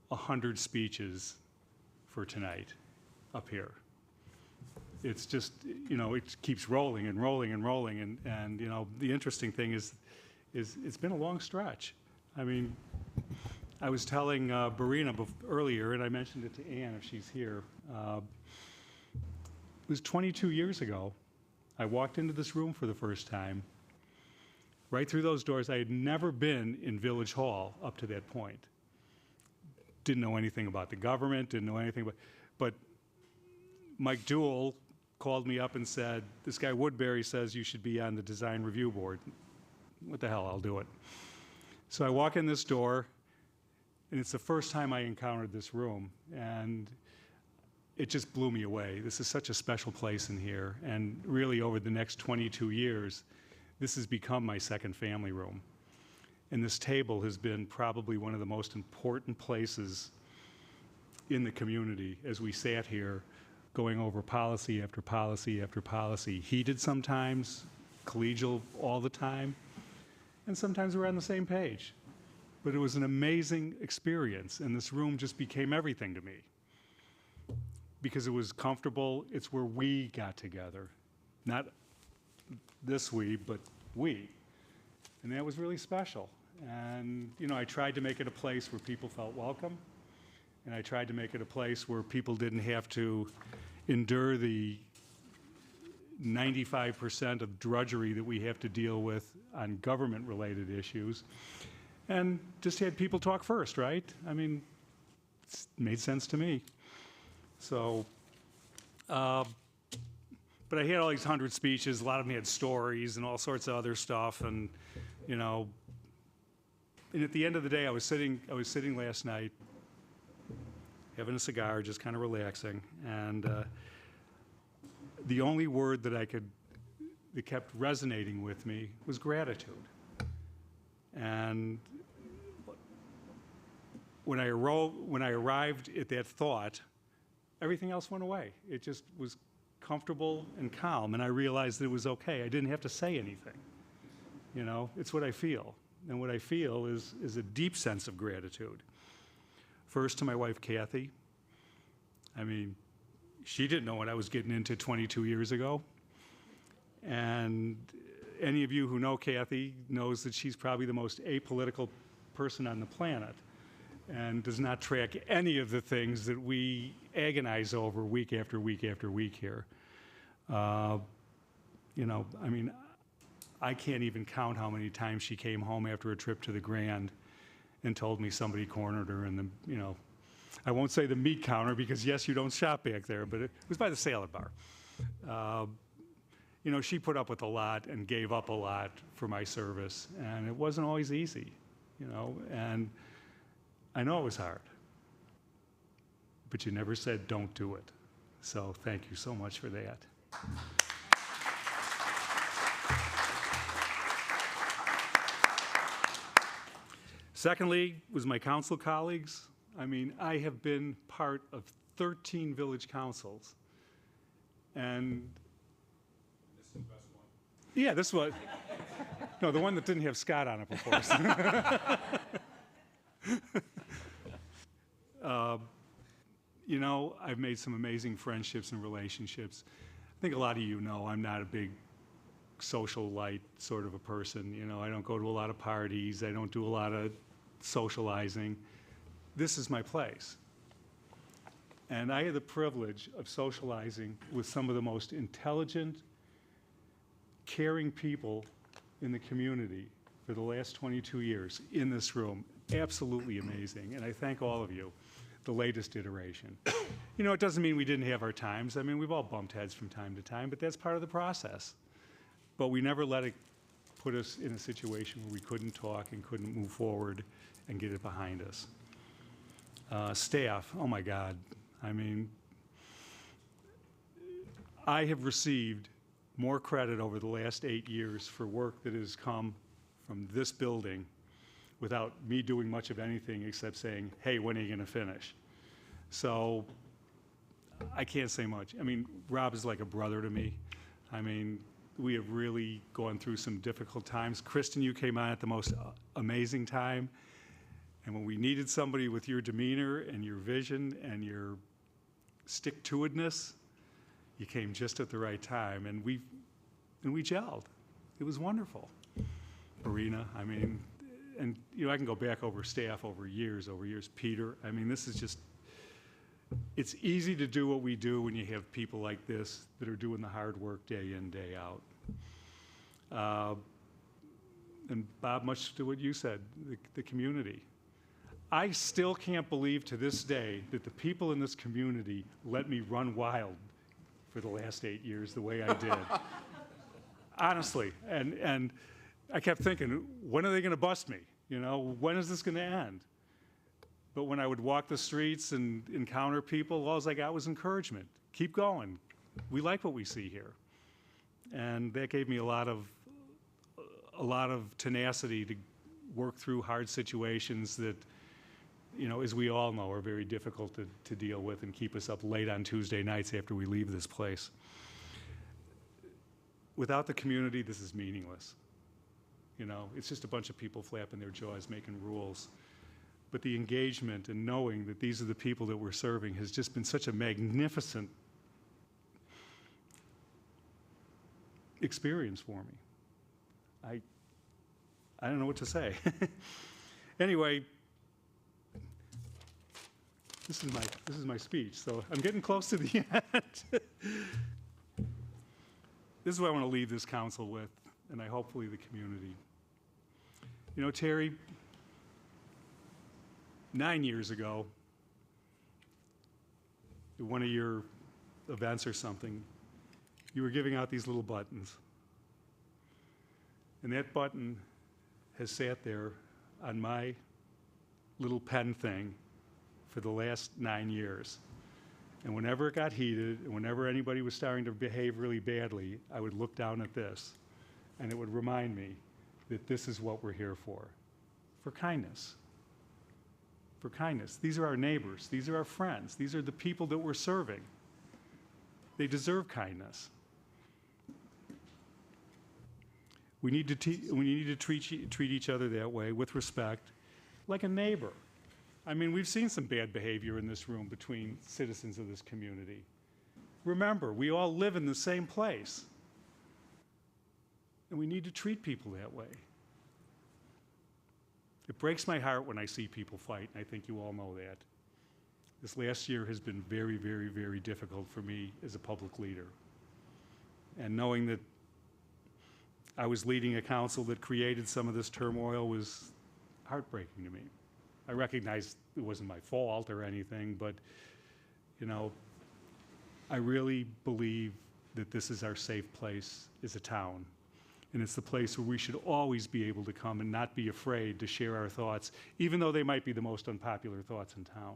100 speeches for tonight up here. It's just, you know, it keeps rolling and rolling and rolling, and you know, the interesting thing is it's been a long stretch. I mean, I was telling Barina earlier, and I mentioned it to Ann if she's here. It was 22 years ago. I walked into this room for the first time. Right through those doors, I had never been in Village Hall up to that point. Didn't know anything about the government, didn't know anything about, but Mike Duell called me up and said, this guy Woodbury says you should be on the design review board. What the hell, I'll do it. So I walk in this door, and it's the first time I encountered this room, and it just blew me away. This is such a special place in here, and really over the next 22 years, this has become my second family room. And this table has been probably one of the most important places in the community as we sat here going over policy after policy after policy, heated sometimes, collegial all the time, and sometimes we're on the same page. But it was an amazing experience, and this room just became everything to me. Because it was comfortable, it's where we got together. Not this we, but we. And that was really special. And, you know, I tried to make it a place where people felt welcome, and I tried to make it a place where people didn't have to endure the 95% of drudgery that we have to deal with on government-related issues, and just had people talk first, right? I mean, it made sense to me. So, but I had all these 100 speeches. A lot of them had stories and all sorts of other stuff, and you know. And at the end of the day, I was sitting last night, having a cigar, just kind of relaxing, and the only word that kept resonating with me was gratitude. And when I arrived at that thought, everything else went away. It just was comfortable and calm, and I realized that it was okay. I didn't have to say anything. You know, it's what I feel. And what I feel is a deep sense of gratitude. First, to my wife, Kathy. I mean, she didn't know what I was getting into 22 years ago. And any of you who know Kathy knows that she's probably the most apolitical person on the planet and does not track any of the things that we agonize over week after week after week here. You know, I mean, I can't even count how many times she came home after a trip to the Grand and told me somebody cornered her in the, you know, I won't say the meat counter because, yes, you don't shop back there, but it was by the salad bar. You know, she put up with a lot and gave up a lot for my service, and it wasn't always easy, you know, and I know it was hard, but you never said don't do it. So thank you so much for that. Secondly, was my council colleagues. I mean, I have been part of 13 village councils. And this is the best one. Yeah, this one. No, the one that didn't have Scott on it before. You know, I've made some amazing friendships and relationships. I think a lot of you know I'm not a big social light sort of a person. You know, I don't go to a lot of parties. I don't do a lot of socializing. This is my place. And I had the privilege of socializing with some of the most intelligent, caring people in the community for the last 22 years in this room. Absolutely amazing. And I thank all of you. the latest iteration. You know, it doesn't mean we didn't have our times. I mean, we've all bumped heads from time to time, but that's part of the process. But we never let it put us in a situation where we couldn't talk and couldn't move forward and get it behind us. Staff, oh my God. I mean, I have received more credit over the last 8 years for work that has come from this building without me doing much of anything except saying, hey, when are you going to finish? So I can't say much. I mean, Rob is like a brother to me. I mean, we have really gone through some difficult times. Kristen, you came on at the most amazing time. And when we needed somebody with your demeanor and your vision and your stick-to-itness, you came just at the right time. And we gelled. It was wonderful. Marina, I mean, and you know, I can go back over staff over years. Peter, I mean, this is just, it's easy to do what we do when you have people like this that are doing the hard work day in, day out. And Bob, much to what you said, the community. I still can't believe to this day that the people in this community let me run wild for the last 8 years the way I did. Honestly, and I kept thinking, when are they going to bust me? You know, when is this going to end? But when I would walk the streets and encounter people, all I got was encouragement. Keep going. We like what we see here. And that gave me a lot of tenacity to work through hard situations that, you know, as we all know, are very difficult to deal with and keep us up late on Tuesday nights after we leave this place. Without the community, this is meaningless. You know, it's just a bunch of people flapping their jaws, making rules. But the engagement and knowing that these are the people that we're serving has just been such a magnificent experience for me. I don't know what to say. Anyway, this is my speech, so I'm getting close to the end. This is what I want to leave this council with, and hopefully the community. You know, Terry, 9 years ago, at one of your events or something, you were giving out these little buttons. And that button has sat there on my little pen thing for the last 9 years. And whenever it got heated, and whenever anybody was starting to behave really badly, I would look down at this, and it would remind me that this is what we're here for kindness. For kindness. These are our neighbors. These are our friends. These are the people that we're serving. They deserve kindness. We need to treat each other that way, with respect, like a neighbor. I mean, we've seen some bad behavior in this room between citizens of this community. Remember, we all live in the same place. And we need to treat people that way. It breaks my heart when I see people fight, and I think you all know that. This last year has been very, very, very difficult for me as a public leader. And knowing that I was leading a council that created some of this turmoil was heartbreaking to me. I recognize it wasn't my fault or anything, but, you know, I really believe that this is our safe place as a town. And it's the place where we should always be able to come and not be afraid to share our thoughts, even though they might be the most unpopular thoughts in town.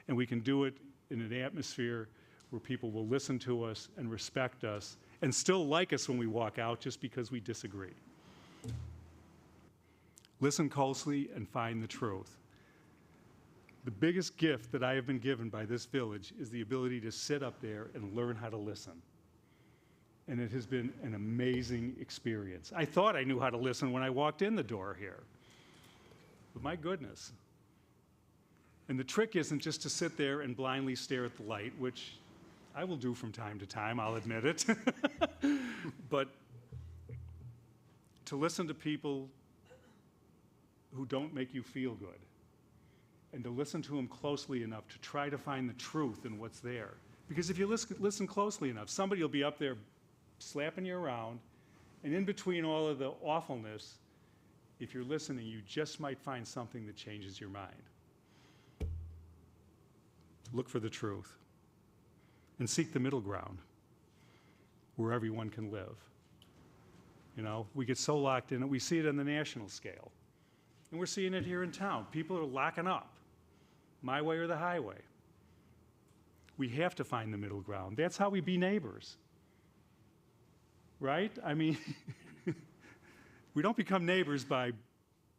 And we can do it in an atmosphere where people will listen to us and respect us and still like us when we walk out just because we disagree. Listen closely and find the truth. The biggest gift that I have been given by this village is the ability to sit up there and learn how to listen. And it has been an amazing experience. I thought I knew how to listen when I walked in the door here. But my goodness. And the trick isn't just to sit there and blindly stare at the light, which I will do from time to time, I'll admit it. But to listen to people who don't make you feel good, and to listen to them closely enough to try to find the truth in what's there. Because if you listen closely enough, somebody will be up there slapping you around, and in between all of the awfulness, if you're listening, you just might find something that changes your mind. look for the truth and seek the middle ground where everyone can live. You know, we get so locked in it. We see it on the national scale. And we're seeing it here in town. People are locking up, my way or the highway. We have to find the middle ground. That's how we be neighbors, right? I mean, we don't become neighbors by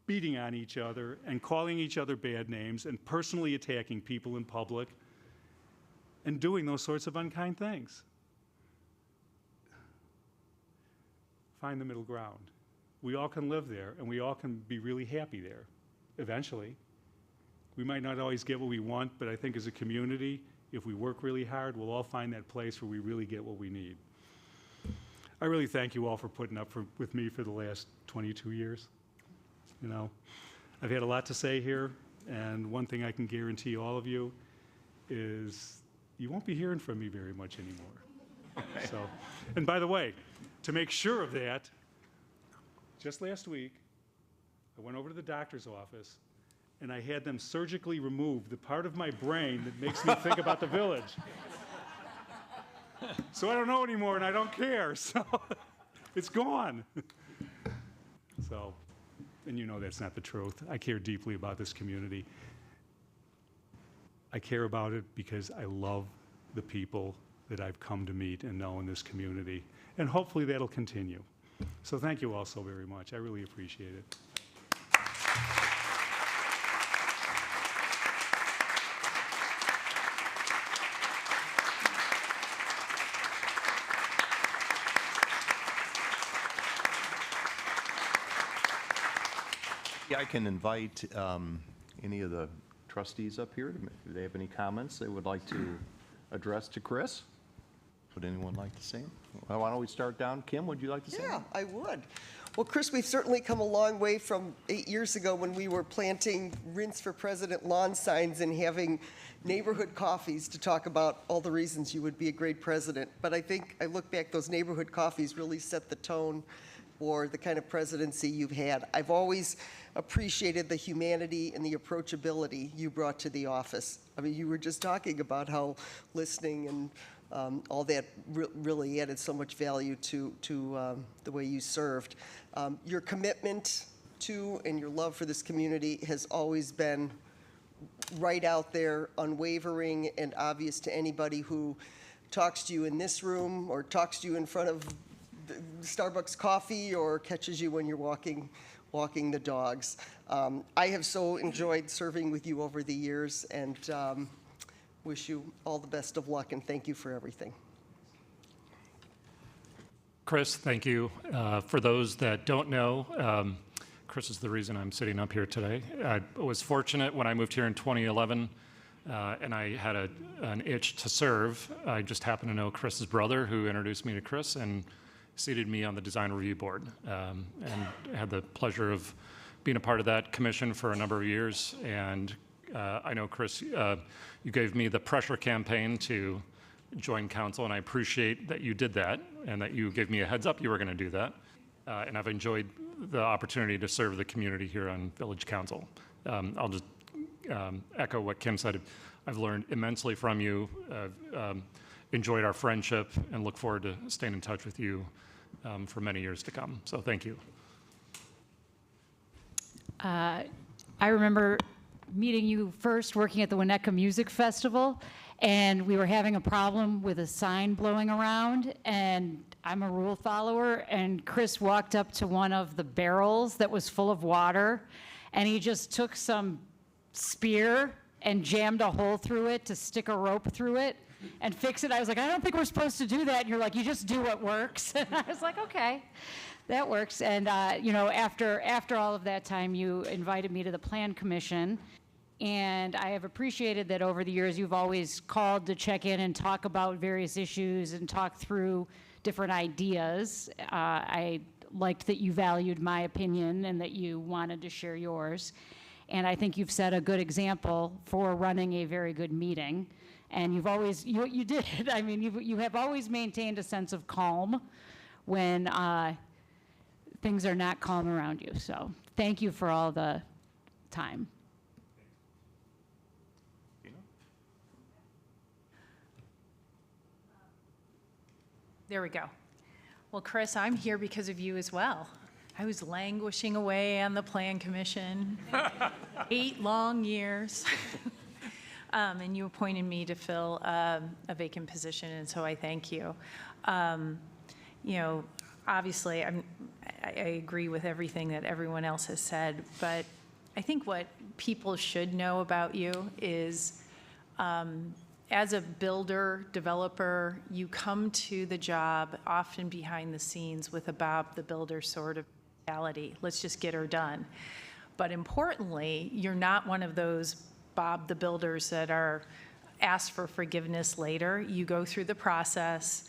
beating on each other and calling each other bad names and personally attacking people in public and doing those sorts of unkind things. Find the middle ground. We all can live there, and we all can be really happy there, eventually. We might not always get what we want, but I think as a community, if we work really hard, we'll all find that place where we really get what we need. I really thank you all for putting up with me for the last 22 years. You know, I've had a lot to say here, and one thing I can guarantee all of you is you won't be hearing from me very much anymore. So, and by the way, to make sure of that, just last week, I went over to the doctor's office and I had them surgically remove the part of my brain that makes me think about the village. So I don't know anymore and I don't care, so it's gone. So, and you know that's not the truth. I care deeply about this community. I care about it because I love the people that I've come to meet and know in this community. And hopefully that'll continue. So thank you all so very much. I really appreciate it. Yeah, I can invite any of the trustees up here, if they have any comments they would like to address to Chris. Would anyone like to say? Well, why don't we start down? Kim, would you like to say? Yeah, I would. Well, Chris, we've certainly come a long way from 8 years ago when we were planting Rinse for President lawn signs and having neighborhood coffees to talk about all the reasons you would be a great president. But I think I look back, those neighborhood coffees really set the tone for the kind of presidency you've had. I've always appreciated the humanity and the approachability you brought to the office. I mean, you were just talking about how listening and all that really added so much value to the way you served. Your commitment to and your love for this community has always been right out there, unwavering, and obvious to anybody who talks to you in this room or talks to you in front of Starbucks coffee or catches you when you're walking the dogs. I have so enjoyed serving with you over the years, and wish you all the best of luck, and thank you for everything. Chris, thank you. For those that don't know, Chris is the reason I'm sitting up here today. I was fortunate when I moved here in 2011, and I had an itch to serve. I just happened to know Chris's brother, who introduced me to Chris and seated me on the design review board, and had the pleasure of being a part of that commission for a number of years. And I know, Chris, you gave me the pressure campaign to join council, and I appreciate that you did that and that you gave me a heads up you were going to do that. And I've enjoyed the opportunity to serve the community here on Village Council. I'll just echo what Kim said. I've learned immensely from you, enjoyed our friendship, and look forward to staying in touch with you for many years to come. So thank you. I remember meeting you first working at the Winnetka Music Festival, and we were having a problem with a sign blowing around, and I'm a rule follower, and Chris walked up to one of the barrels that was full of water, and he just took some spear and jammed a hole through it to stick a rope through it and fix it. I was like, I don't think we're supposed to do that. And you're like, you just do what works. And I was like, okay, that works. And you know, after all of that time, you invited me to the Plan Commission. And I have appreciated that over the years, you've always called to check in and talk about various issues and talk through different ideas. I liked that you valued my opinion and that you wanted to share yours. And I think you've set a good example for running a very good meeting. And you've always, you did, I mean, you have always maintained a sense of calm when things are not calm around you. So thank you for all the time. There we go. Well, Chris, I'm here because of you as well. I was languishing away on the Plan Commission, 8 long years. And you appointed me to fill a vacant position, and so I thank you. You know, obviously, I agree with everything that everyone else has said, but I think what people should know about you is, as a builder, developer, you come to the job often behind the scenes with a Bob the Builder sort of mentality. Let's just get her done. But importantly, you're not one of those Bob the Builders that are asked for forgiveness later. You go through the process,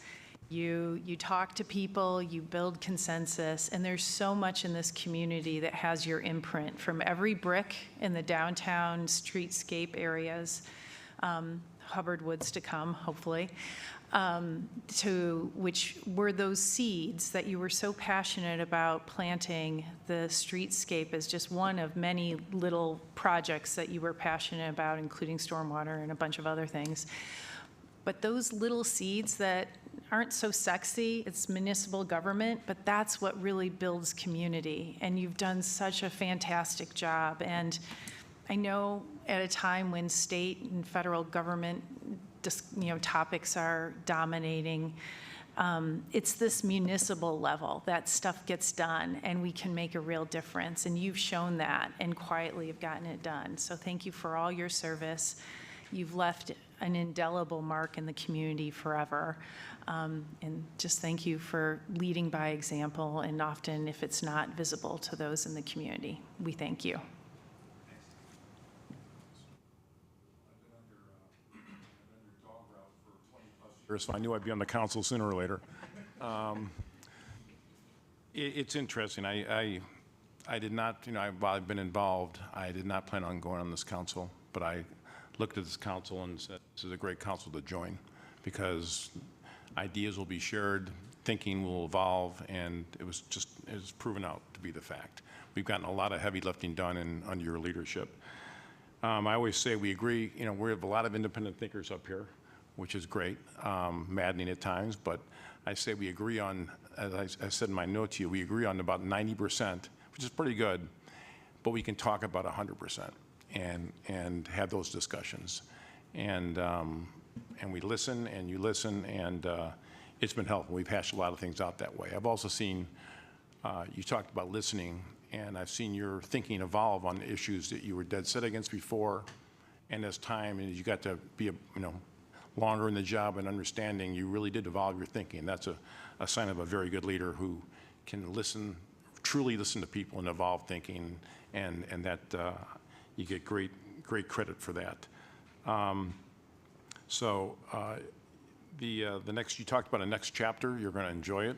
you talk to people, you build consensus, and there's so much in this community that has your imprint, from every brick in the downtown streetscape areas, Hubbard Woods to come, hopefully, to which were those seeds that you were so passionate about planting the streetscape as just one of many little projects that you were passionate about, including stormwater and a bunch of other things. But those little seeds that aren't so sexy, it's municipal government, but that's what really builds community. And you've done such a fantastic job. And I know at a time when state and federal government topics are dominating, it's this municipal level that stuff gets done and we can make a real difference. And you've shown that and quietly have gotten it done. So thank you for all your service. You've left an indelible mark in the community forever. And just thank you for leading by example, and often if it's not visible to those in the community. We thank you. So I knew I'd be on the council sooner or later. It's interesting. I did not, while I've been involved, I did not plan on going on this council, but I looked at this council and said, this is a great council to join, because ideas will be shared, thinking will evolve, and it was proven out to be the fact. We've gotten a lot of heavy lifting done under your leadership. I always say we agree, we have a lot of independent thinkers up here, which is great, maddening at times, but I say we agree on, as I said in my note to you, we agree on about 90%, which is pretty good, but we can talk about 100% and have those discussions. And we listen, and you listen, and it's been helpful. We've hashed a lot of things out that way. I've also seen, you talked about listening, and I've seen your thinking evolve on issues that you were dead set against before, and as time, and you got to be longer in the job and understanding, you really did evolve your thinking. That's a sign of a very good leader who can listen, truly listen to people and evolve thinking, and that you get great credit for that. The next, you talked about a next chapter. You're going to enjoy it.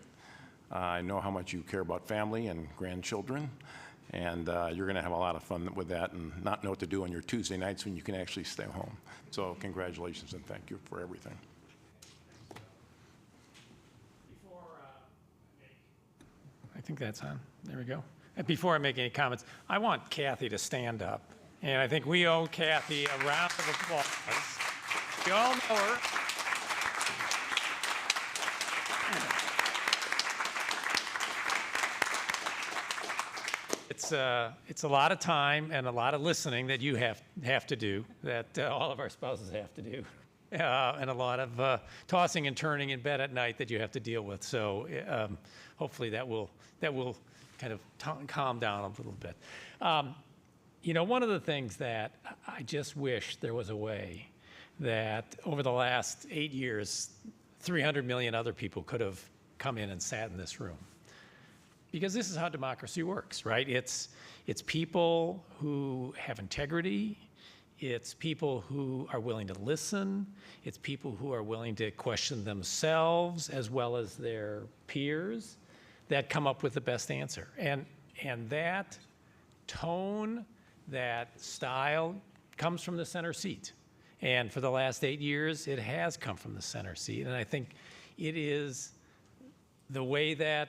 I know how much you care about family and grandchildren, and you're going to have a lot of fun with that and not know what to do on your Tuesday nights when you can actually stay home. So congratulations and thank you for everything. I think that's on. There we go. And before I make any comments, I want Kathy to stand up. And I think we owe Kathy a round of applause. We all know her. It's a lot of time and a lot of listening that you have to do, that all of our spouses have to do, and a lot of tossing and turning in bed at night that you have to deal with. So hopefully that will kind of calm down a little bit. One of the things that I just wish there was a way that over the last 8 years, 300 million other people could have come in and sat in this room. Because this is how democracy works, right? It's people who have integrity. It's people who are willing to listen. It's people who are willing to question themselves as well as their peers that come up with the best answer. And that tone, that style comes from the center seat. And for the last 8 years, it has come from the center seat. And I think it is the way that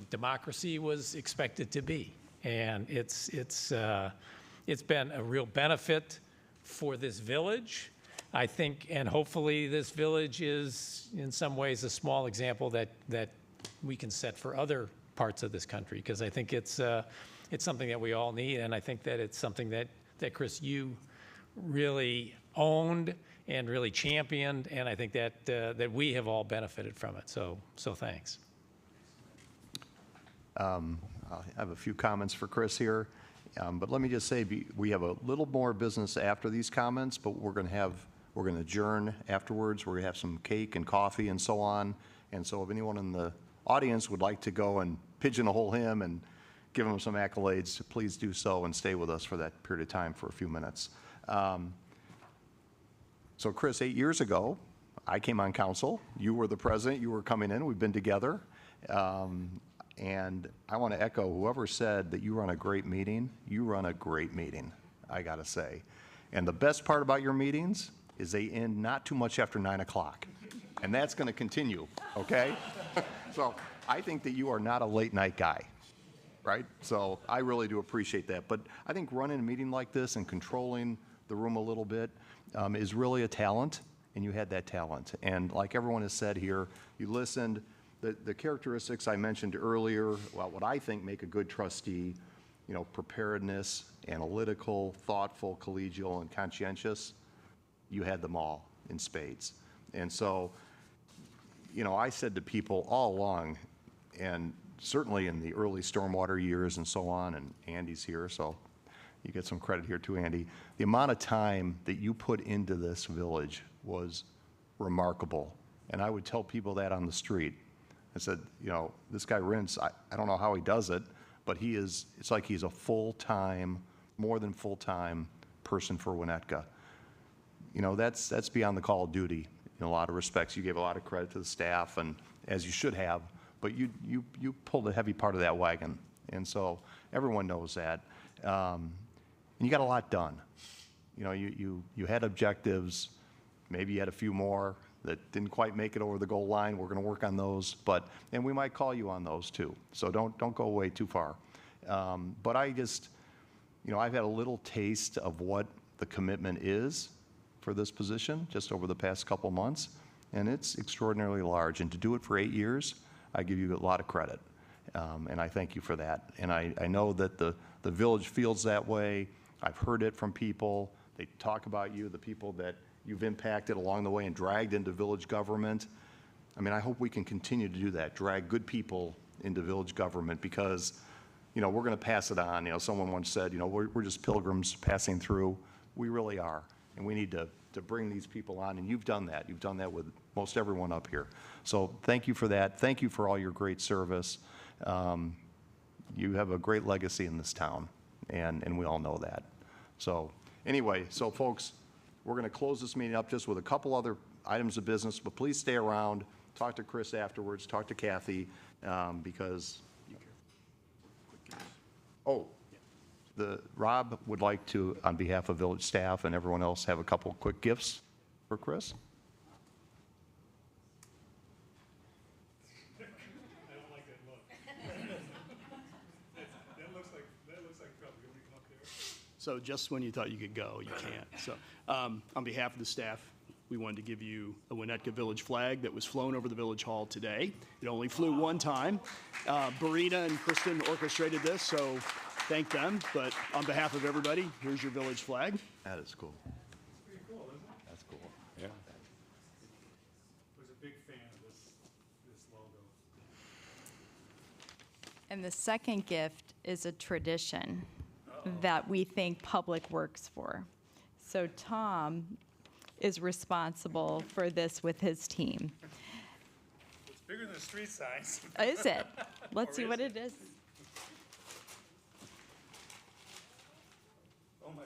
democracy was expected to be. And it's been a real benefit for this village, I think, and hopefully this village is in some ways a small example that we can set for other parts of this country, because I think it's something that we all need, and I think that it's something that Chris, you really owned and really championed, and I think that we have all benefited from it. So thanks. I have a few comments for Chris here, but let me just say we have a little more business after these comments, but we're going to adjourn afterwards. We're going to have some cake and coffee and so on. And so if anyone in the audience would like to go and pigeonhole him and give him some accolades, please do so and stay with us for that period of time for a few minutes. So Chris, 8 years ago, I came on council. You were the president. You were coming in. We've been together. And I want to echo whoever said that you run a great meeting. You run a great meeting, I got to say. And the best part about your meetings is they end not too much after 9 o'clock. And that's going to continue, okay? So I think that you are not a late night guy, right? So I really do appreciate that. But I think running a meeting like this and controlling the room a little bit is really a talent, and you had that talent. And like everyone has said here, you listened. The characteristics I mentioned earlier, well, what I think make a good trustee, preparedness, analytical, thoughtful, collegial, and conscientious, you had them all in spades. And so, I said to people all along, and certainly in the early stormwater years and so on, and Andy's here, so you get some credit here too, Andy, the amount of time that you put into this village was remarkable. And I would tell people that on the street. I said, this guy Rintz, I don't know how he does it, but it's like he's a full-time, more than full-time person for Winnetka. That's beyond the call of duty in a lot of respects. You gave a lot of credit to the staff, and as you should have, but you pulled a heavy part of that wagon. And so everyone knows that. And you got a lot done. You had objectives, maybe you had a few more that didn't quite make it over the goal line. We're going to work on those, and we might call you on those too. So don't go away too far. But I just, I've had a little taste of what the commitment is for this position just over the past couple months, and it's extraordinarily large. And to do it for 8 years, I give you a lot of credit, and I thank you for that. And I know that the village feels that way. I've heard it from people. They talk about you, the people that you've impacted along the way and dragged into village government. I hope we can continue to do that, drag good people into village government, because, we're going to pass it on. Someone once said, we're just pilgrims passing through. We really are. And we need to bring these people on, and you've done that. You've done that with most everyone up here. So thank you for that. Thank you for all your great service. You have a great legacy in this town, and we all know that. So anyway, folks, we're going to close this meeting up just with a couple other items of business, but please stay around, talk to Chris afterwards, talk to Kathy, because, Rob would like to, on behalf of village staff and everyone else, have a couple quick gifts for Chris. I don't like that look. That looks like trouble. You want me to come up there? So just when you thought you could go, you can't. So on behalf of the staff, we wanted to give you a Winnetka Village flag that was flown over the Village Hall today. It only flew one time. Barina and Kristen orchestrated this, so thank them. But on behalf of everybody, here's your village flag. That is cool. Pretty cool, isn't it? That's cool. Yeah. I was a big fan of this logo. And the second gift is a tradition that we thank Public Works for. So Tom is responsible for this with his team. It's bigger than street signs. Is it? Let's see what it is. Oh my.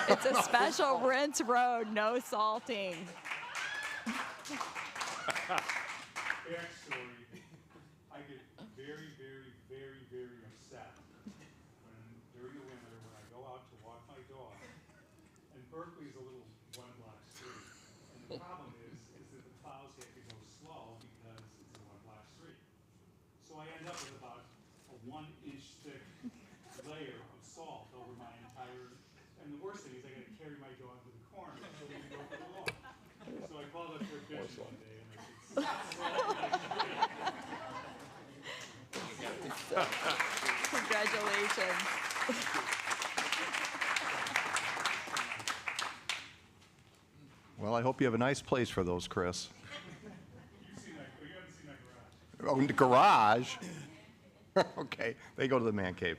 It's a special Rintz Road, no salting. Backstory, I get very, very, very, very upset when during the winter when I go out to walk my dog, and Berkeley is a little one-block street, and the problem is that the plows have to go slow because it's a one-block street. So I end up with about a 1-inch thick layer of salt over my And the worst thing is I got to carry my dog to the corner so we can go for the walk. So I called up for a fish one day and I said, Congratulations. Well, I hope you have a nice place for those, Chris. you haven't seen my garage. Oh, in the garage? Okay, they go to the man cave.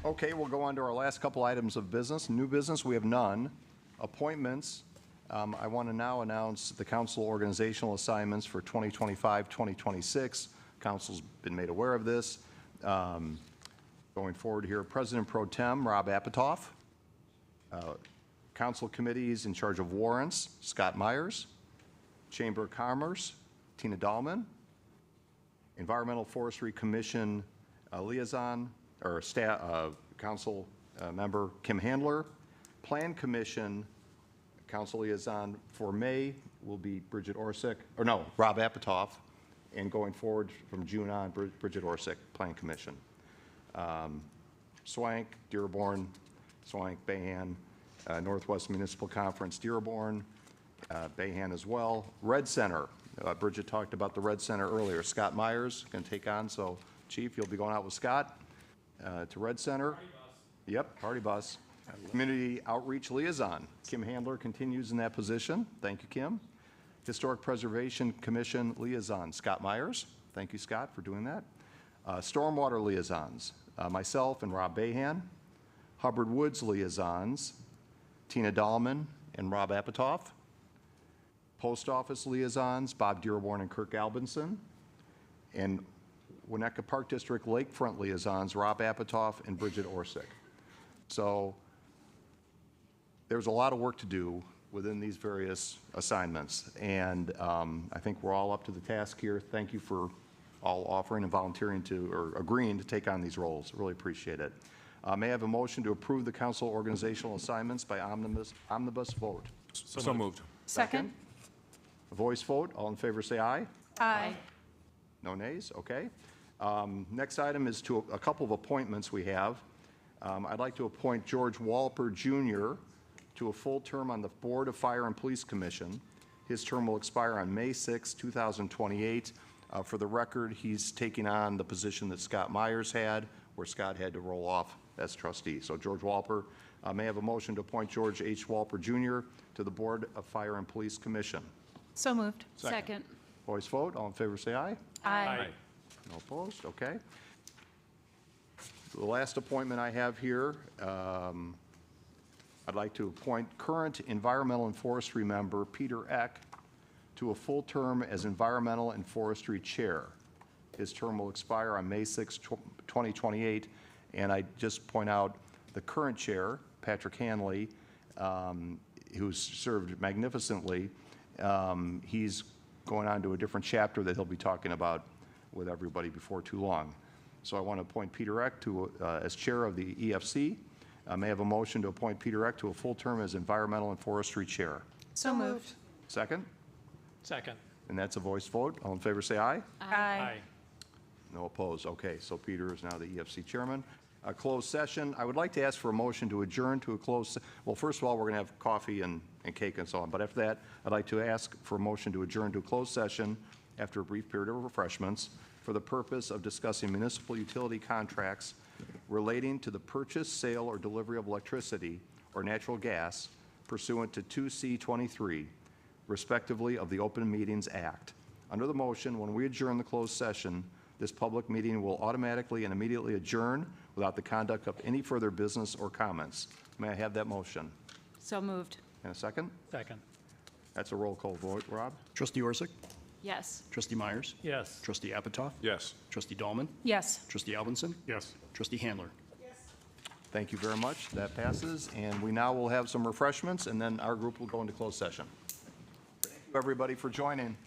Okay, we'll go on to our last couple items of business. New business, we have none. Appointments, I want to now announce the council organizational assignments for 2025, 2026. Council's been made aware of this. Going forward here, President Pro Tem Rob Apatoff. Council committees in charge of warrants, Scott Myers. Chamber of Commerce, Tina Dahlman. Environmental Forestry Commission liaison, or staff, council member Kim Handler. Plan Commission council liaison for May will be Bridget Orsick, or no, Rob Apatoff. And going forward from June on, Bridget Orsick, Plan Commission. Swank, Dearborn, Swank, Bayhan, Northwest Municipal Conference, Dearborn, Bayhan as well. Red Center, Bridget talked about the Red Center earlier. Scott Myers going to take on, so Chief, you'll be going out with Scott to Red Center. Party bus. Yep, party bus. Community Outreach Liaison, Kim Handler continues in that position. Thank you, Kim. Historic Preservation Commission Liaison, Scott Myers. Thank you, Scott, for doing that. Stormwater Liaisons, myself and Rob Bayhan. Hubbard Woods Liaisons, Tina Dahlman and Rob Apatoff. Post Office Liaisons, Bob Dearborn and Kirk Albinson. And Winnetka Park District Lakefront Liaisons, Rob Apatoff and Bridget Orsick. So there's a lot of work to do within these various assignments. And I think we're all up to the task here. Thank you for all offering and volunteering to, or agreeing to take on these roles. Really appreciate it. May I have a motion to approve the council organizational assignments by omnibus vote? So moved. Second? A voice vote. All in favor say aye. Aye. No nays? Okay. Next item is to a couple of appointments we have. I'd like to appoint George Walper Jr. to a full term on the Board of Fire and Police Commission. His term will expire on May 6, 2028. For the record, he's taking on the position that Scott Myers had, where Scott had to roll off as trustee. So George Walper, may I have a motion to appoint George H. Walper Jr. to the Board of Fire and Police Commission? So moved. Second. Voice vote. All in favor say aye. Aye. No opposed? Okay. The last appointment I have here, I'd like to appoint current Environmental and Forestry member Peter Eck to a full term as Environmental and Forestry Chair. His term will expire on May 6, 2028. And I just point out the current chair, Patrick Hanley, who's served magnificently, he's going on to a different chapter that he'll be talking about with everybody before too long. So I want to appoint Peter Eck to, as chair of the EFC. May I have a motion to appoint Peter Eck to a full term as Environmental and Forestry Chair? So moved. Second? Second. And that's a voice vote. All in favor say aye. Aye. No opposed. Okay, so Peter is now the EFC chairman. A closed session. I would like to ask for a motion to adjourn to a closed, well, first of all, we're going to have coffee and cake and so on. But after that, I'd like to ask for a motion to adjourn to a closed session after a brief period of refreshments for the purpose of discussing municipal utility contracts relating to the purchase, sale, or delivery of electricity or natural gas pursuant to 2C23, respectively, of the Open Meetings Act. Under the motion, when we adjourn the closed session, this public meeting will automatically and immediately adjourn without the conduct of any further business or comments. May I have that motion? So moved. And a second? Second. That's a roll call vote. Rob? Trustee Orsick? Yes. Trustee Myers? Yes. Trustee Apatoff? Yes. Trustee Dahlman? Yes. Trustee Albinson? Yes. Trustee Handler? Thank you very much. That passes. And we now will have some refreshments, and then our group will go into closed session. Thank you, everybody, for joining.